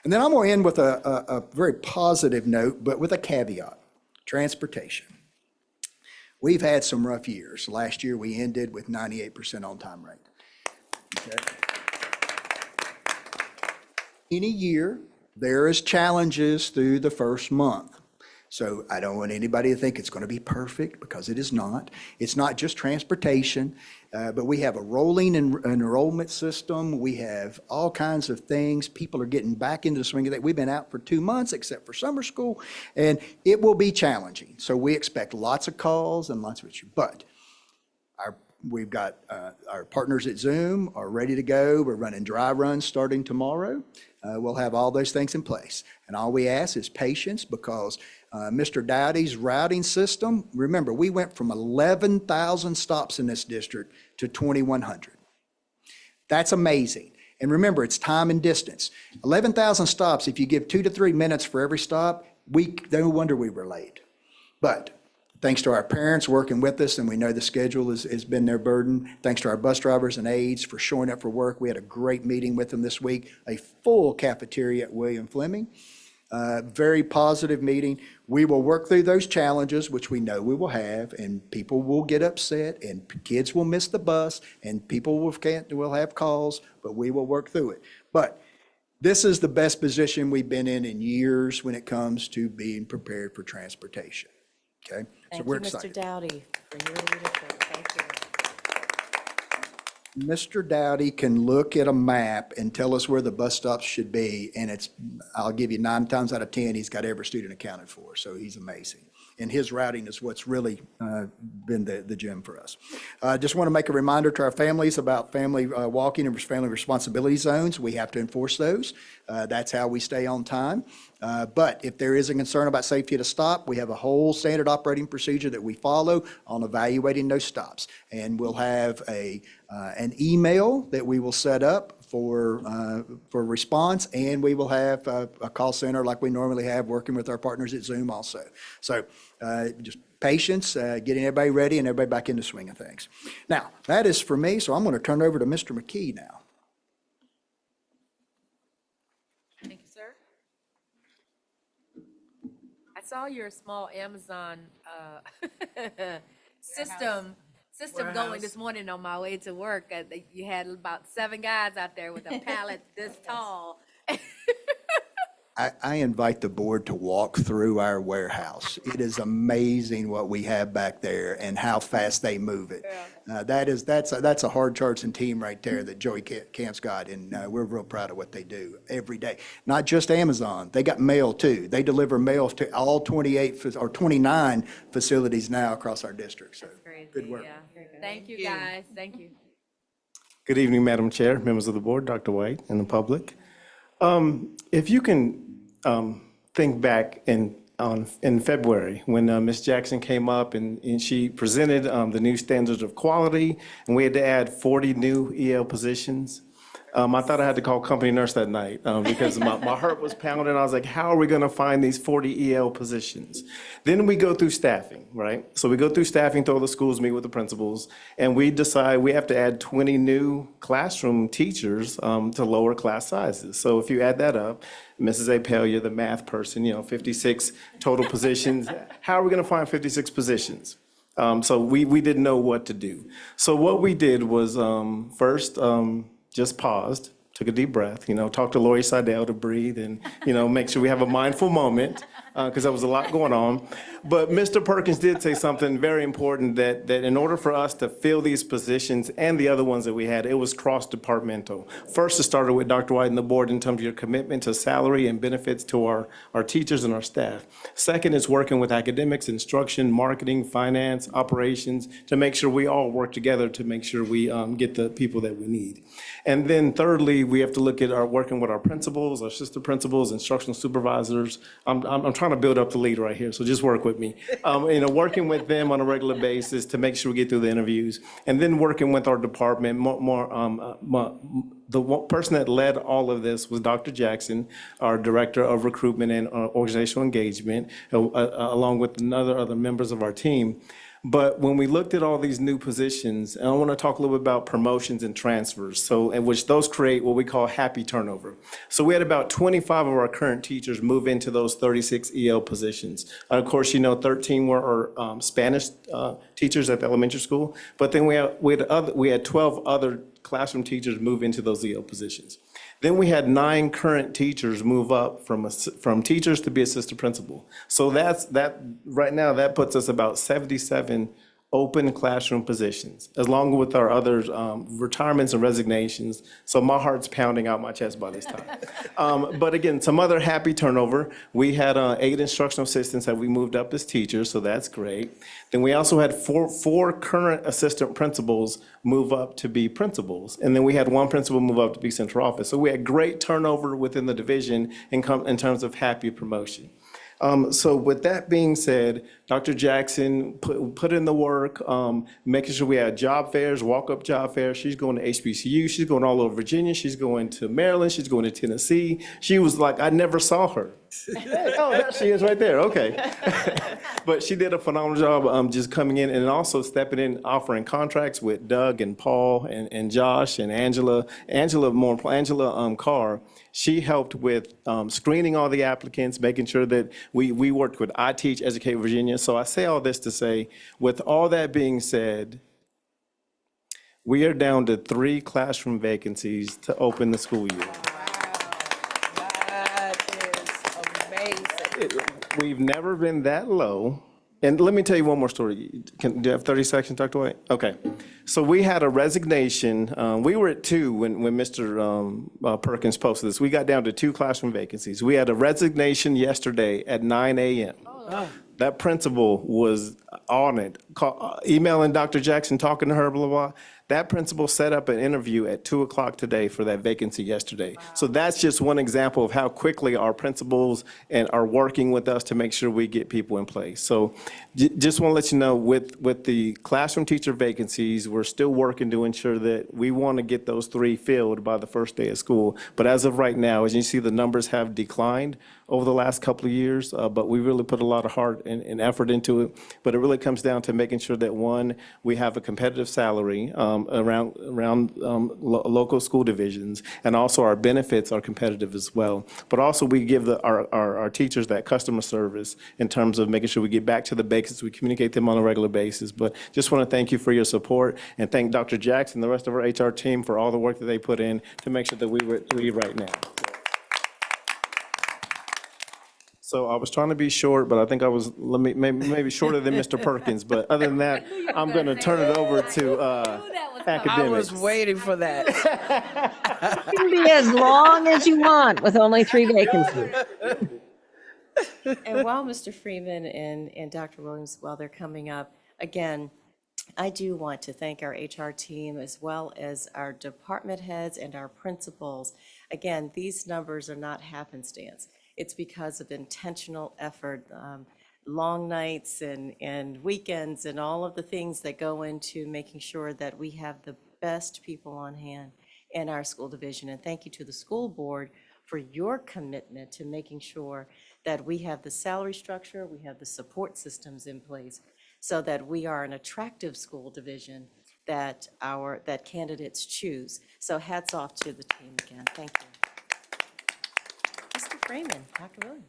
And then I'm going to end with a very positive note, but with a caveat: transportation. We've had some rough years. Last year, we ended with 98% on-time rate. Okay. Any year, there is challenges through the first month. So I don't want anybody to think it's going to be perfect, because it is not. It's not just transportation, but we have a rolling enrollment system. We have all kinds of things. People are getting back into the swing of that. We've been out for 2 months, except for summer school, and it will be challenging. So we expect lots of calls and lots of issues. But we've got our partners at Zoom are ready to go. We're running dry runs starting tomorrow. We'll have all those things in place. And all we ask is patience, because Mr. Dowdy's routing system, remember, we went from 11,000 stops in this district to 2,100. That's amazing. And remember, it's time and distance. 11,000 stops, if you give 2 to 3 minutes for every stop, no wonder we were late. But thanks to our parents working with us, and we know the schedule has been their burden. Thanks to our bus drivers and aides for showing up for work. We had a great meeting with them this week, a full cafeteria at William Fleming. Very positive meeting. We will work through those challenges, which we know we will have, and people will get upset, and kids will miss the bus, and people will have calls, but we will work through it. But this is the best position we've been in years when it comes to being prepared for transportation. Okay? So we're excited. Thank you, Mr. Dowdy, for your leadership. Thank you. Mr. Dowdy can look at a map and tell us where the bus stops should be, and I'll give you 9 times out of 10, he's got every student accounted for, so he's amazing. And his routing is what's really been the gem for us. I just want to make a reminder to our families about family walking and family responsibility zones. We have to enforce those. That's how we stay on time. But if there is a concern about safety at a stop, we have a whole standard operating procedure that we follow on evaluating those stops. And we'll have an email that we will set up for response, and we will have a call center like we normally have, working with our partners at Zoom also. So just patience, getting everybody ready and everybody back in the swing of things. Now, that is for me, so I'm going to turn it over to Mr. McKee now. Thank you, sir. I saw your small Amazon system going this morning on my way to work. You had about 7 guys out there with a pallet this tall. I invite the board to walk through our warehouse. It is amazing what we have back there and how fast they move it. That's a hard charging team right there that Joey Camp's got, and we're real proud of what they do every day. Not just Amazon, they got mail too. They deliver mail to all 28 or 29 facilities now across our district. So good work. Yeah. Thank you, guys. Thank you. Good evening, Madam Chair, members of the board, Dr. White, and the public. If you can think back in February when Ms. Jackson came up and she presented the new standards of quality, and we had to add 40 new EL positions. I thought I had to call company nurse that night because my heart was pounding. I was like, how are we going to find these 40 EL positions? Then we go through staffing, right? So we go through staffing to all the schools, meet with the principals, and we decide we have to add 20 new classroom teachers to lower class sizes. So if you add that up, Mrs. Apel, you're the math person, 56 total positions. How are we going to find 56 positions? So we didn't know what to do. So what we did was first, just paused, took a deep breath, talked to Lori Seidel to breathe and, make sure we have a mindful moment because there was a lot going on. But Mr. Perkins did say something very important that in order for us to fill these positions and the other ones that we had, it was cross-departmental. First, it started with Dr. White and the board in terms of your commitment to salary and benefits to our teachers and our staff. Second is working with academics, instruction, marketing, finance, operations to make sure we all work together to make sure we get the people that we need. And then thirdly, we have to look at our working with our principals, our assistant principals, instructional supervisors. I'm trying to build up the lead right here, so just work with me. Working with them on a regular basis to make sure we get through the interviews, and then working with our department. The person that led all of this was Dr. Jackson, our Director of Recruitment and Organizational Engagement, along with other members of our team. But when we looked at all these new positions, and I want to talk a little bit about promotions and transfers, in which those create what we call happy turnover. So we had about 25 of our current teachers move into those 36 EL positions. Of course, 13 were our Spanish teachers at the elementary school, but then we had 12 other classroom teachers move into those EL positions. Then we had 9 current teachers move up from teachers to be assistant principal. So right now, that puts us about 77 open classroom positions, along with our other retirements and resignations. So my heart's pounding out my chest by this time. But again, some other happy turnover. We had 8 instructional assistants that we moved up as teachers, so that's great. Then we also had four current assistant principals move up to be principals. And then we had 1 principal move up to be central office. So we had great turnover within the division in terms of happy promotion. So with that being said, Dr. Jackson put in the work, making sure we had job fairs, walk-up job fairs. She's going to HBCU. She's going all over Virginia. She's going to Maryland. She's going to Tennessee. She was like, I never saw her. Oh, there she is right there. Okay. But she did a phenomenal job just coming in and also stepping in, offering contracts with Doug and Paul and Josh and Angela Carr. She helped with screening all the applicants, making sure that we worked with I Teach, Educate Virginia. So I say all this to say, with all that being said, we are down to 3 classroom vacancies to open the school year. We've never been that low. And let me tell you one more story. Do you have 30 seconds, Dr. White? Okay. So we had a resignation. We were at 2 when Mr. Perkins posted this. We got down to 2 classroom vacancies. We had a resignation yesterday at 9 a.m. That principal was on it, emailing Dr. Jackson, talking to her, blah, blah, blah. That principal set up an interview at 2 o'clock today for that vacancy yesterday. Wow. So that's just one example of how quickly our principals are working with us to make sure we get people in place. So just want to let you know, with the classroom teacher vacancies, we're still working to ensure that we want to get those 3 filled by the first day of school. But as of right now, as you see, the numbers have declined over the last couple of years, but we really put a lot of heart and effort into it. But it really comes down to making sure that, 1, we have a competitive salary around local school divisions, and also our benefits are competitive as well. But also we give our teachers that customer service in terms of making sure we get back to the basics, we communicate them on a regular basis. But just want to thank you for your support and thank Dr. Jackson and the rest of our HR team for all the work that they put in to make sure that we leave right now. So I was trying to be short, but I think I was maybe shorter than Mr. Perkins. But other than that, I'm going to turn it over to academics. I was waiting for that. You can be as long as you want with only 3 vacancies. And while Mr. Freeman and Dr. Williams, while they're coming up, again, I do want to thank our HR team as well as our department heads and our principals. Again, these numbers are not happenstance. It's because of intentional effort, long nights and weekends and all of the things that go into making sure that we have the best people on hand in our school division. And thank you to the school board for your commitment to making sure that we have the salary structure, we have the support systems in place so that we are an attractive school division that candidates choose. So hats off to the team again. Thank you. Mr. Freeman, Dr. Williams.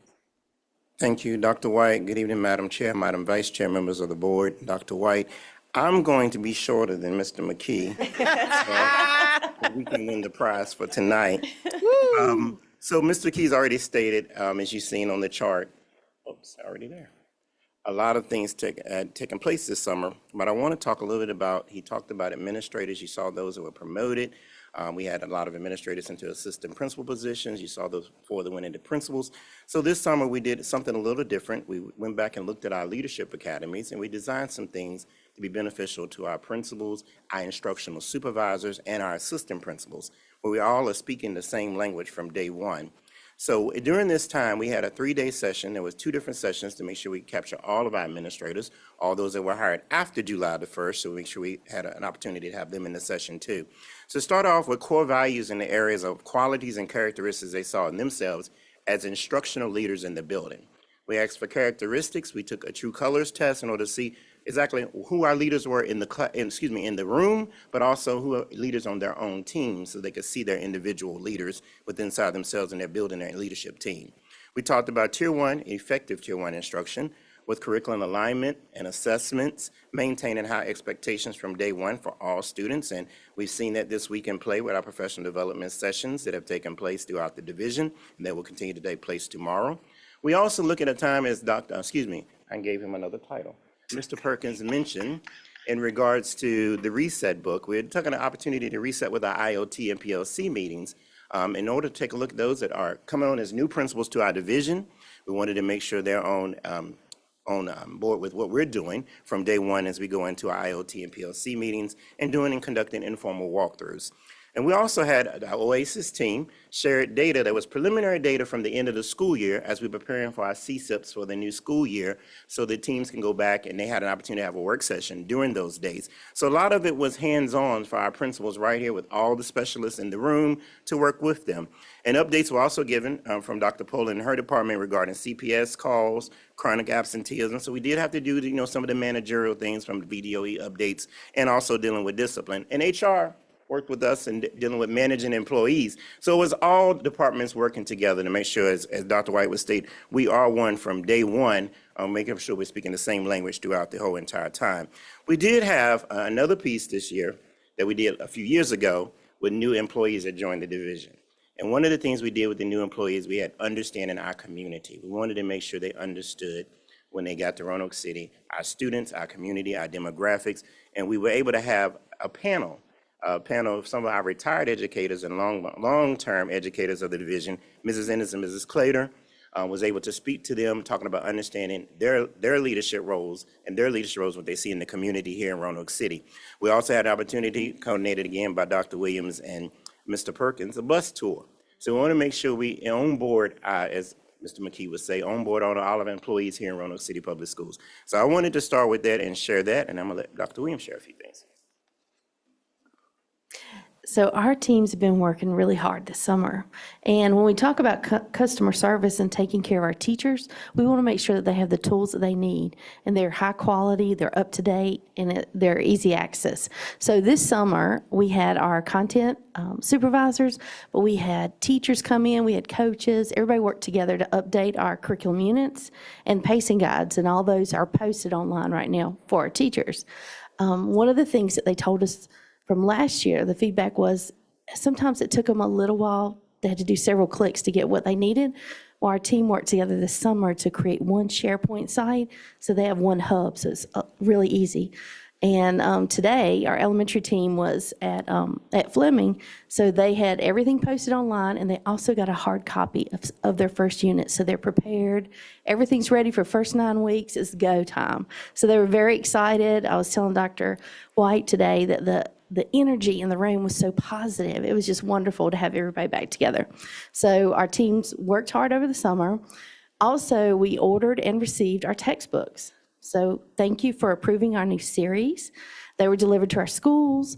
Thank you, Dr. White. Good evening, Madam Chair, Madam Vice Chair, members of the board, Dr. White. I'm going to be shorter than Mr. McKee, so we can win the prize for tonight. So Mr. McKee's already stated, as you've seen on the chart, already there. A lot of things taking place this summer, but I want to talk a little bit about, he talked about administrators. You saw those that were promoted. We had a lot of administrators into assistant principal positions. You saw those 4 that went into principals. So this summer we did something a little different. We went back and looked at our leadership academies and we designed some things to be beneficial to our principals, our instructional supervisors, and our assistant principals, where we all are speaking the same language from day one. So during this time, we had a 3-day session. There was 2 different sessions to make sure we capture all of our administrators, all those that were hired after July the 1st, so make sure we had an opportunity to have them in the session too. So start off with core values in the areas of qualities and characteristics they saw in themselves as instructional leaders in the building. We asked for characteristics. We took a true colors test in order to see exactly who our leaders were in the room, but also who are leaders on their own team, so they could see their individual leaders within inside themselves and their building their leadership team. We talked about Tier 1, effective Tier 1 instruction with curriculum alignment and assessments, maintaining high expectations from day one for all students. And we've seen that this week in play with our professional development sessions that have taken place throughout the division and that will continue to take place tomorrow. We also look at a time as I gave him another title. Mr. Perkins mentioned in regards to the reset book. We had taken an opportunity to reset with our IoT and PLC meetings in order to take a look at those that are coming on as new principals to our division. We wanted to make sure they're on board with what we're doing from day one as we go into our IoT and PLC meetings and doing and conducting informal walkthroughs. And we also had our OASIS team shared data that was preliminary data from the end of the school year as we're preparing for our CSIPs for the new school year, so the teams can go back and they had an opportunity to have a work session during those days. So a lot of it was hands-on for our principals right here with all the specialists in the room to work with them. And updates were also given from Dr. Poland and her department regarding CPS calls, chronic absenteeism. So we did have to do some of the managerial things from the VDOE updates and also dealing with discipline. And HR worked with us in dealing with managing employees. So it was all departments working together to make sure, as Dr. White would state, we are one from day one, making sure we're speaking the same language throughout the whole entire time. We did have another piece this year that we did a few years ago with new employees that joined the division. And one of the things we did with the new employees, we had understanding our community. We wanted to make sure they understood when they got to Roanoke City, our students, our community, our demographics, and we were able to have a panel of some of our retired educators and long-term educators of the division. Mrs. Ennis and Mrs. Clater was able to speak to them, talking about understanding their leadership roles and their leadership roles, what they see in the community here in Roanoke City. We also had an opportunity, coordinated again by Dr. Williams and Mr. Perkins, a bus tour. So we want to make sure we on board, as Mr. McKee would say, on board all of our employees here in Roanoke City Public Schools. So I wanted to start with that and share that, and I'm going to let Dr. Williams share a few things. So our teams have been working really hard this summer. And when we talk about customer service and taking care of our teachers, we want to make sure that they have the tools that they need. And they're high quality, they're up to date, and they're easy access. So this summer, we had our content supervisors, but we had teachers come in, we had coaches, everybody worked together to update our curriculum units and pacing guides. And all those are posted online right now for our teachers. One of the things that they told us from last year, the feedback was sometimes it took them a little while. They had to do several clicks to get what they needed. Well, our team worked together this summer to create one SharePoint site, so they have one hub, so it's really easy. And today, our elementary team was at Fleming, so they had everything posted online, and they also got a hard copy of their first unit, so they're prepared. Everything's ready for first 9 weeks. It's go time. So they were very excited. I was telling Dr. White today that the energy in the room was so positive. It was just wonderful to have everybody back together. So our teams worked hard over the summer. Also, we ordered and received our textbooks. So thank you for approving our new series. They were delivered to our schools.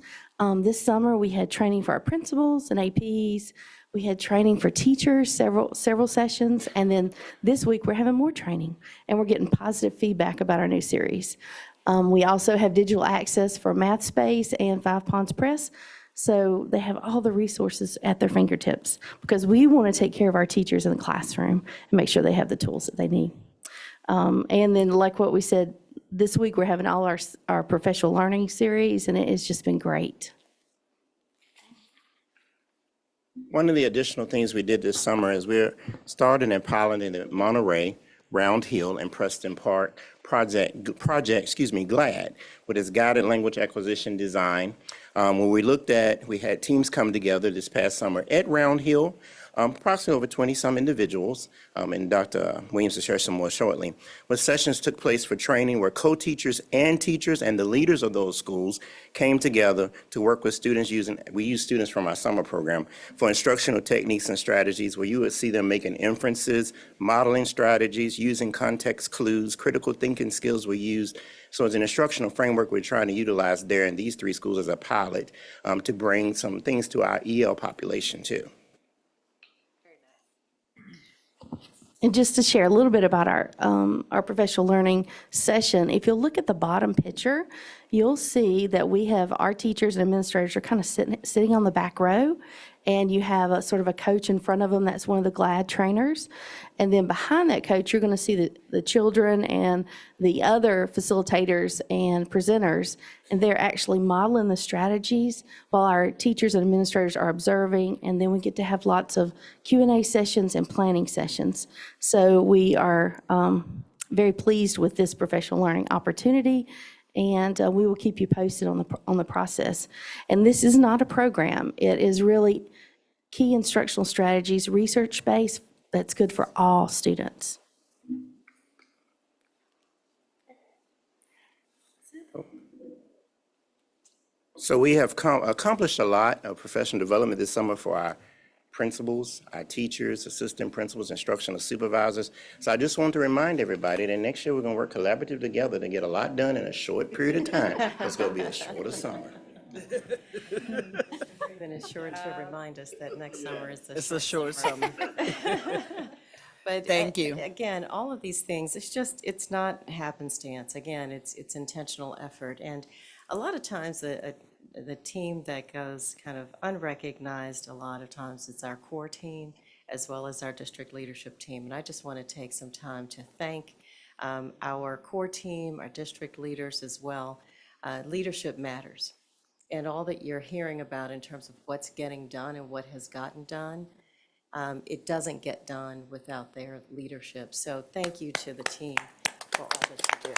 This summer, we had training for our principals and APs. We had training for teachers, several sessions. And then this week, we're having more training, and we're getting positive feedback about our new series. We also have digital access for Math Space and Five Ponds Press. So they have all the resources at their fingertips because we want to take care of our teachers in the classroom and make sure they have the tools that they need. And then like what we said, this week we're having all our professional learning series, and it has just been great. One of the additional things we did this summer is we're starting and piloting the Monterey, Round Hill, and Preston Park project, GLAD, with its guided language acquisition design. When we had teams come together this past summer at Round Hill approximately over 20-some individuals, and Dr. Williams will share some more shortly. But sessions took place for training where co-teachers and teachers and the leaders of those schools came together to work with students we use students from our summer program for instructional techniques and strategies where you would see them making inferences, modeling strategies, using context clues, critical thinking skills were used. So as an instructional framework, we're trying to utilize there in these 3 schools as a pilot to bring some things to our EL population too. And just to share a little bit about our professional learning session, if you'll look at the bottom picture, you'll see that we have our teachers and administrators are kind of sitting on the back row, and you have a sort of a coach in front of them that's one of the GLAD trainers. And then behind that coach, you're going to see the children and the other facilitators and presenters, and they're actually modeling the strategies while our teachers and administrators are observing, and then we get to have lots of Q&A sessions and planning sessions. So we are very pleased with this professional learning opportunity, and we will keep you posted on the process. And this is not a program. It is really key instructional strategies, research-based, that's good for all students. So we have accomplished a lot of professional development this summer for our principals, our teachers, assistant principals, instructional supervisors. So I just want to remind everybody that next year we're going to work collaboratively together to get a lot done in a short period of time. It's going to be a shorter summer. Been assured to remind us that next summer is It's a short summer. But Thank you. Again, all of these things, it's not happenstance. Again, it's intentional effort. And a lot of times the team that goes kind of unrecognized, a lot of times it's our core team as well as our district leadership team. And I just want to take some time to thank our core team, our district leaders as well. Leadership matters. And all that you're hearing about in terms of what's getting done and what has gotten done, it doesn't get done without their leadership. So thank you to the team for all that you do.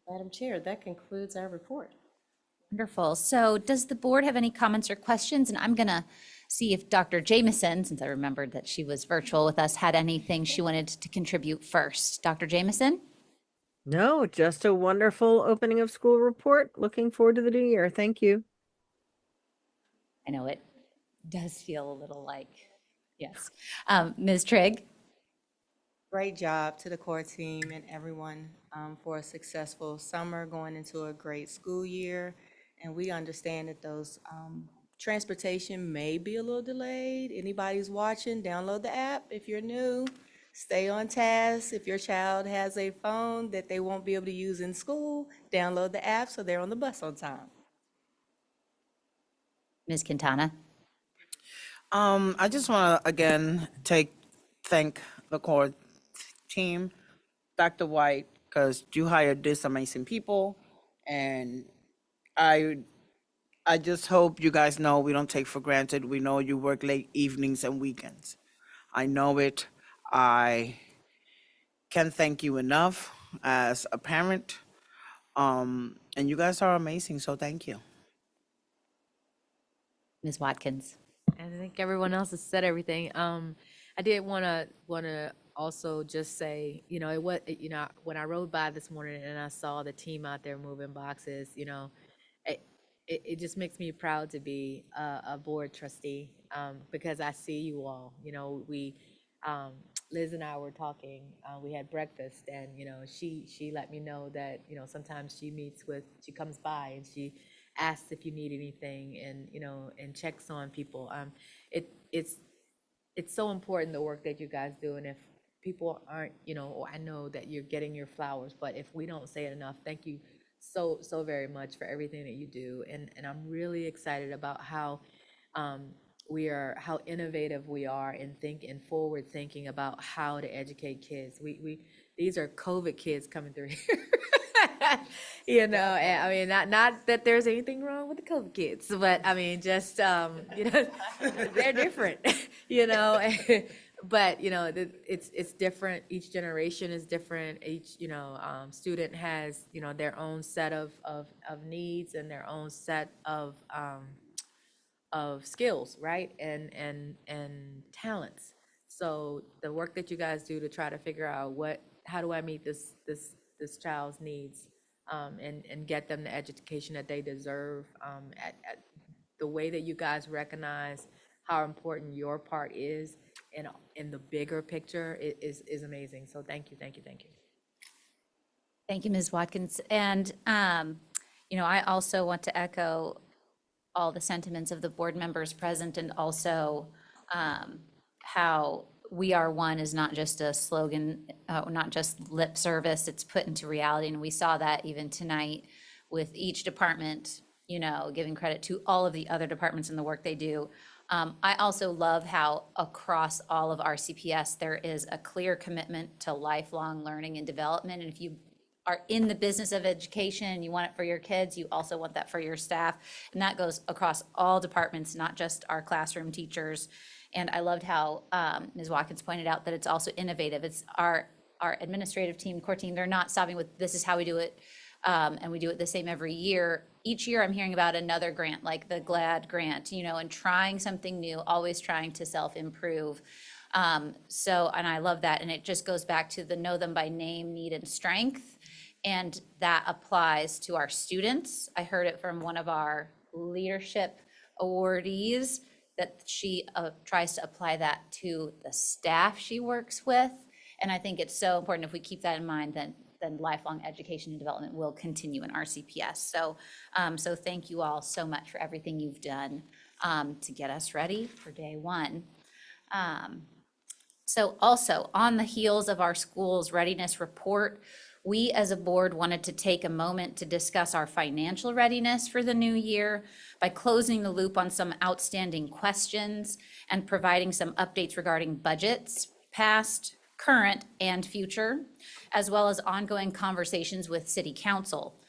Madam Chair, that concludes our report. Wonderful. So does the board have any comments or questions? And I'm going to see if Dr. Jameson, since I remembered that she was virtual with us, had anything she wanted to contribute first. Dr. Jameson? No, just a wonderful opening of school report. Looking forward to the new year. Thank you. I know it does feel a little like, yes. Ms. Trigg? Great job to the core team and everyone for a successful summer going into a great school year. And we understand that those transportation may be a little delayed. Anybody's watching, download the app if you're new. Stay on task. If your child has a phone that they won't be able to use in school, download the app so they're on the bus on time. Ms. Quintana? I just want to again thank the core team, Dr. White, because you hired these amazing people, and I just hope you guys know we don't take for granted. We know you work late evenings and weekends. I know it. I can't thank you enough as a parent, and you guys are amazing. So thank you. Ms. Watkins? And I think everyone else has said everything. I did want to also just say, when I rode by this morning and I saw the team out there moving boxes, it just makes me proud to be a board trustee because I see you all. Liz and I were talking. We had breakfast, and she let me know that sometimes she comes by and she asks if you need anything, and checks on people. It's so important, the work that you guys do, and if people aren't, I know that you're getting your flowers, but if we don't say it enough, thank you so very much for everything that you do, and I'm really excited about how how innovative we are and forward thinking about how to educate kids. These are COVID kids coming through here. And I mean, not that there's anything wrong with the COVID kids, but I mean, just they're different, but it's different. Each generation is different. Each student has their own set of needs and their own set of skills, right? And talents. So the work that you guys do to try to figure out how do I meet this child's needs, and get them the education that they deserve, at the way that you guys recognize how important your part is in the bigger picture is amazing. So thank you, thank you, thank you. Thank you, Ms. Watkins. And, I also want to echo all the sentiments of the board members present, and also how we are one is not just a slogan, not just lip service, it's put into reality. And we saw that even tonight with each department, giving credit to all of the other departments and the work they do. I also love how across all of RCPS, there is a clear commitment to lifelong learning and development. And if you are in the business of education and you want it for your kids, you also want that for your staff. And that goes across all departments, not just our classroom teachers. And I loved how Ms. Watkins pointed out that it's also innovative. It's our administrative team, core team, they're not stopping with, this is how we do it. And we do it the same every year. Each year I'm hearing about another grant, like the GLAD grant, and trying something new, always trying to self-improve. And I love that. And it just goes back to the know them by name, need, and strength. And that applies to our students. I heard it from one of our leadership awardees that she tries to apply that to the staff she works with. And I think it's so important if we keep that in mind, then lifelong education and development will continue in RCPS. So thank you all so much for everything you've done to get us ready for day one. So also, on the heels of our school's readiness report, we as a board wanted to take a moment to discuss our financial readiness for the new year by closing the loop on some outstanding questions and providing some updates regarding budgets, past, current, and future, as well as ongoing conversations with City Council.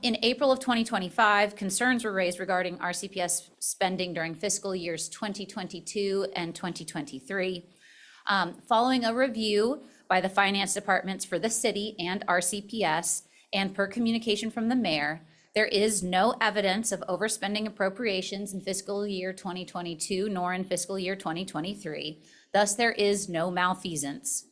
In April of 2025, concerns were raised regarding RCPS spending during fiscal years 2022 and 2023. Following a review by the finance departments for the city and RCPS, and per communication from the mayor, there is no evidence of overspending appropriations in fiscal year 2022 nor in fiscal year 2023. Thus, there is no malfeasance.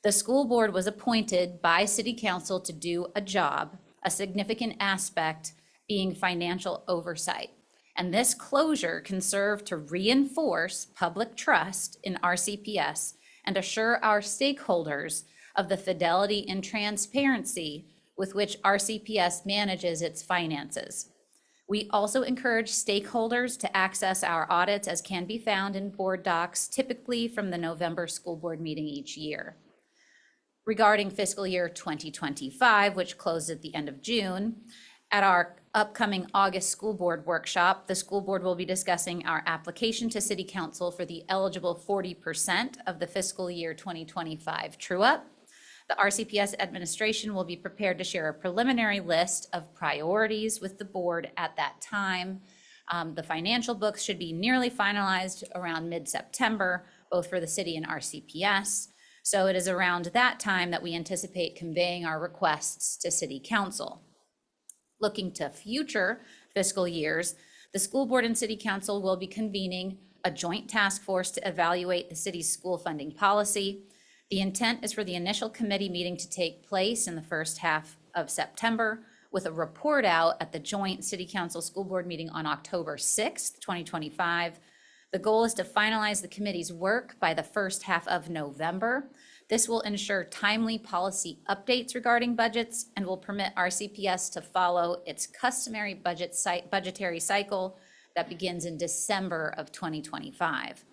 The school board was appointed by City Council to do a job, a significant aspect being financial oversight. And this closure can serve to reinforce public trust in RCPS and assure our stakeholders of the fidelity and transparency with which RCPS manages its finances. We also encourage stakeholders to access our audits as can be found in board docs, typically from the November school board meeting each year. Regarding fiscal year 2025, which closed at the end of June, at our upcoming August school board workshop, the school board will be discussing our application to City Council for the eligible 40% of the fiscal year 2025 true-up. The RCPS administration will be prepared to share a preliminary list of priorities with the board at that time. The financial books should be nearly finalized around mid-September, both for the city and RCPS. So it is around that time that we anticipate conveying our requests to City Council. Looking to future fiscal years, the school board and City Council will be convening a joint task force to evaluate the city's school funding policy. The intent is for the initial committee meeting to take place in the first half of September, with a report out at the joint City Council School Board meeting on October 6th, 2025. The goal is to finalize the committee's work by the first half of November. This will ensure timely policy updates regarding budgets and will permit RCPS to follow its customary budgetary cycle that begins in December of 2025.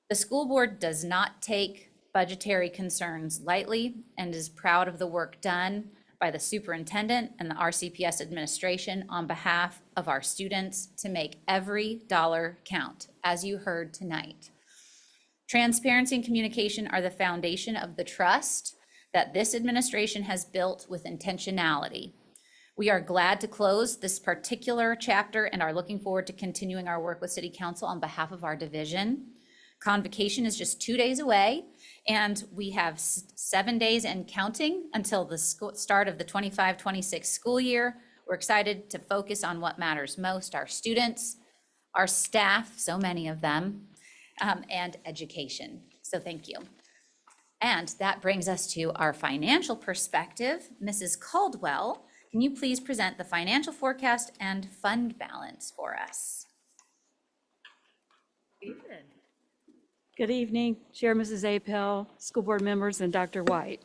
The school board does not take budgetary concerns lightly and is proud of the work done by the superintendent and the RCPS administration on behalf of our students to make every dollar count, as you heard tonight. Transparency and communication are the foundation of the trust that this administration has built with intentionality. We are glad to close this particular chapter and are looking forward to continuing our work with City Council on behalf of our division. Convocation is just 2 days away, and we have 7 days and counting until the start of the 25-26 school year. We're excited to focus on what matters most, our students, our staff, so many of them, and education. So thank you. And that brings us to our financial perspective. Mrs. Caldwell, can you please present the financial forecast and fund balance for us? Good evening, Chair, Mrs. Apel, school board members, and Dr. White.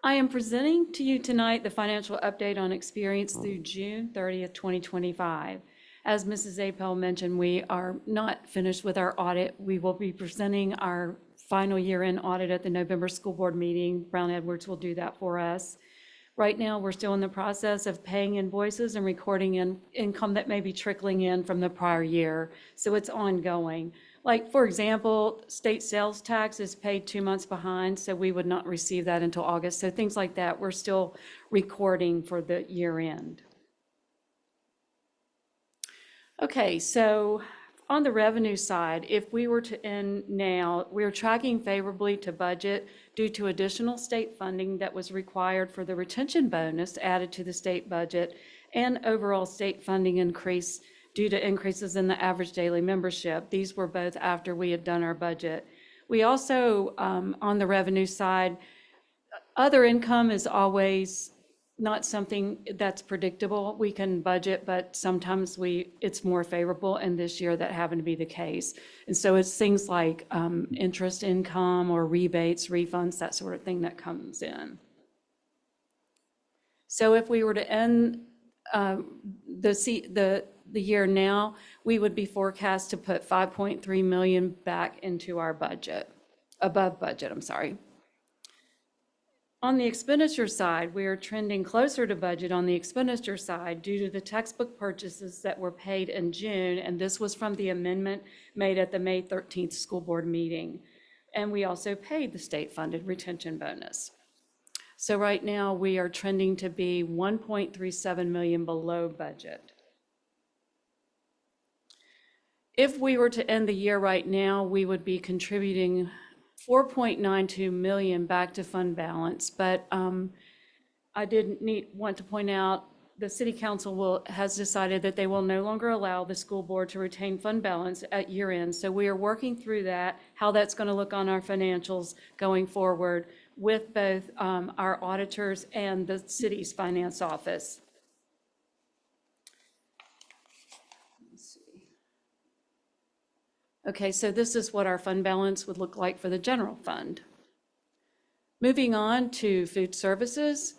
I am presenting to you tonight the financial update on experience through June 30th, 2025. As Mrs. Apel mentioned, we are not finished with our audit. We will be presenting our final year-end audit at the November school board meeting. Brown Edwards will do that for us. Right now, we're still in the process of paying invoices and recording in income that may be trickling in from the prior year. So it's ongoing. Like, for example, state sales tax is paid 2 months behind, so we would not receive that until August. So things like that, we're still recording for the year end. Okay, so on the revenue side, if we were to end now, we're tracking favorably to budget due to additional state funding that was required for the retention bonus added to the state budget and overall state funding increase due to increases in the average daily membership. These were both after we had done our budget. We also, on the revenue side, other income is always not something that's predictable. We can budget, but sometimes it's more favorable, and this year that happened to be the case. And so it's things like interest income or rebates, refunds, that sort of thing that comes in. So if we were to end the year now, we would be forecast to put 5.3 million back into our budget, above budget, I'm sorry. On the expenditure side, we are trending closer to budget on the expenditure side due to the textbook purchases that were paid in June, and this was from the amendment made at the May 13th school board meeting. And we also paid the state-funded retention bonus. So right now, we are trending to be 1.37 million below budget. If we were to end the year right now, we would be contributing 4.92 million back to fund balance, but I want to point out the City Council has decided that they will no longer allow the school board to retain fund balance at year end. So we are working through that, how that's going to look on our financials going forward with both our auditors and the city's finance office. Okay, so this is what our fund balance would look like for the general fund. Moving on to food services,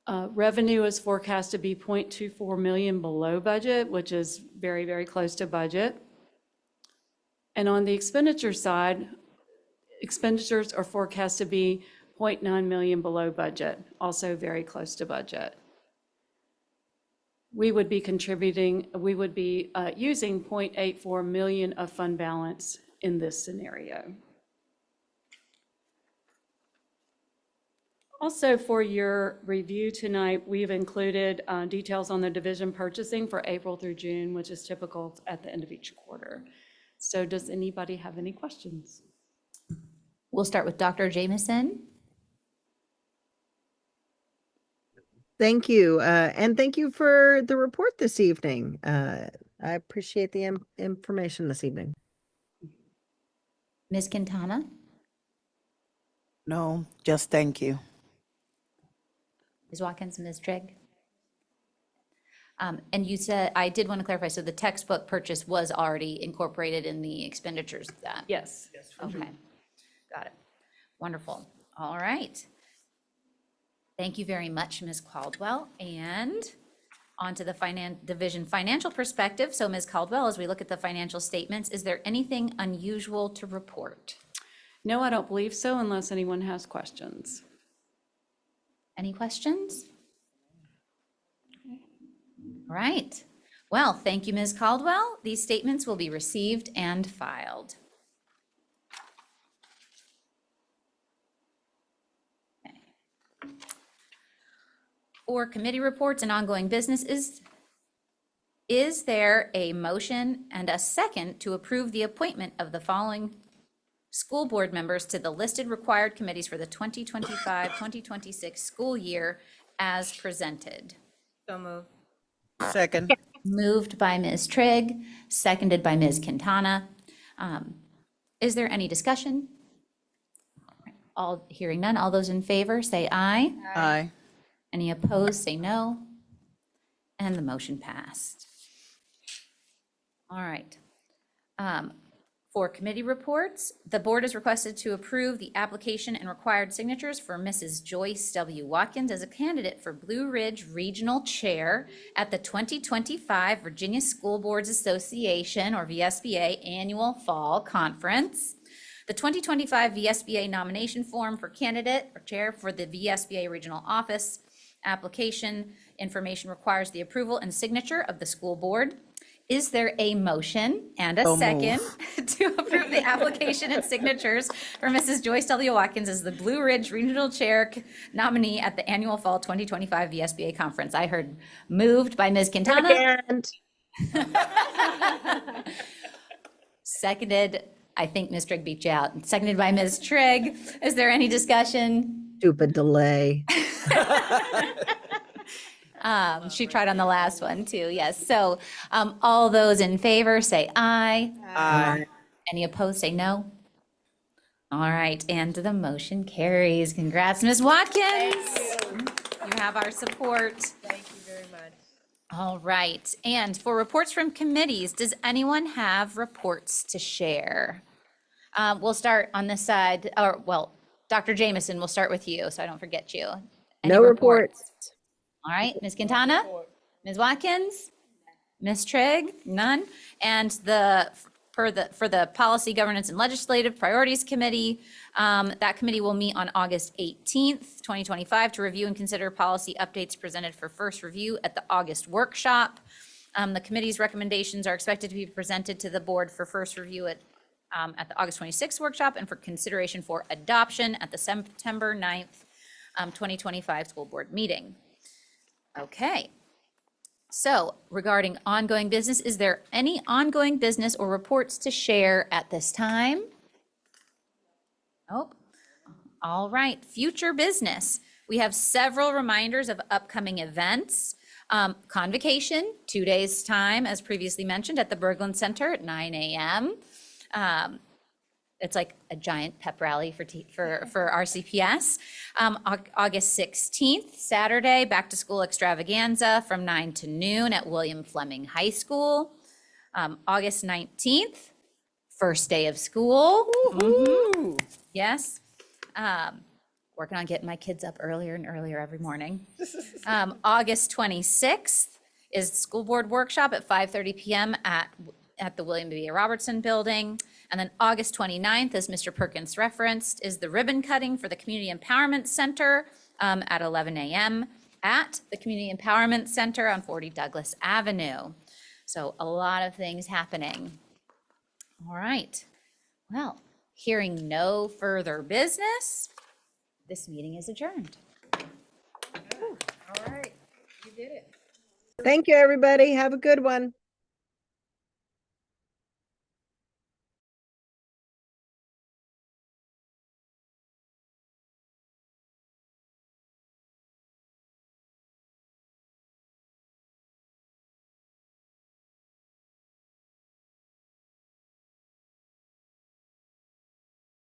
revenue is forecast to be 0.24 million below budget, which is very, very close to budget. And on the expenditure side, expenditures are forecast to be 0.9 million below budget, also very close to budget. We would be using 0.84 million of fund balance in this scenario. Also, for your review tonight, we've included details on the division purchasing for April through June, which is typical at the end of each quarter. So does anybody have any questions? We'll start with Dr. Jameson. Thank you. And thank you for the report this evening. I appreciate the information this evening. Ms. Quintana? No, just thank you. Ms. Watkins, Ms. Trigg? And you said, I did want to clarify, so the textbook purchase was already incorporated in the expenditures of that? Yes. Okay, got it. Wonderful. All right. Thank you very much, Ms. Caldwell. And on to the division financial perspective. So Ms. Caldwell, as we look at the financial statements, is there anything unusual to report? No, I don't believe so, unless anyone has questions. Any questions? All right. Well, thank you, Ms. Caldwell. These statements will be received and filed. For committee reports and ongoing business, is there a motion and a second to approve the appointment of the following school board members to the listed required committees for the 2025-2026 school year as presented? So moved. Second. Moved by Ms. Trigg, seconded by Ms. Quintana. Is there any discussion? Hearing none, all those in favor say aye. Aye. Any opposed, say no. And the motion passed. All right. For committee reports, the board is requested to approve the application and required signatures for Mrs. Joyce W. Watkins as a candidate for Blue Ridge Regional Chair at the 2025 Virginia School Boards Association, or VSBA, Annual Fall Conference. The 2025 VSBA nomination form for candidate or chair for the VSBA Regional Office application information requires the approval and signature of the school board. Is there a motion and a So second to approve the application and signatures for Mrs. Joyce W. Watkins as the Blue Ridge Regional Chair nominee at the annual Fall 2025 VSBA Conference? I heard moved by Ms. Quintana. Seconded, I think Ms. Trigg beat you out. Seconded by Ms. Trigg. Is there any discussion? Stupid delay. She tried on the last one too, yes. So all those in favor say aye. Aye. Any opposed say no. All right, and the motion carries. Congrats, Ms. Watkins. You have our support. Thank you very much. All right, and for reports from committees, does anyone have reports to share? We'll start on this side, or well, Dr. Jameson, we'll start with you, so I don't forget you. Any No reports. All right, Ms. Quintana, Ms. Watkins, Ms. Trigg, none. And for the Policy, Governance, and Legislative Priorities Committee, that committee will meet on August 18th, 2025 to review and consider policy updates presented for first review at the August workshop. The committee's recommendations are expected to be presented to the board for first review at the August 26th workshop and for consideration for adoption at the September 9th, 2025 school board meeting. Okay, so regarding ongoing business, is there any ongoing business or reports to share at this time? Nope. All right, future business. We have several reminders of upcoming events. Convocation, 2 days' time, as previously mentioned, at the Berglund Center at 9 a.m. It's like a giant pep rally for RCPS. August 16th, Saturday, back to school extravaganza from 9 to noon at William Fleming High School. August 19th, first day of school. Mm-hmm. Yes. Working on getting my kids up earlier and earlier every morning. August 26th is the school board workshop at 5:30 p.m. at the William B. Robertson Building. And then August 29th, as Mr. Perkins referenced, is the ribbon cutting for the Community Empowerment Center at 11 a.m. at the Community Empowerment Center on 40 Douglas Avenue. So a lot of things happening. All right. Well, hearing no further business, this meeting is adjourned. All right, you did it. Thank you, everybody. Have a good one.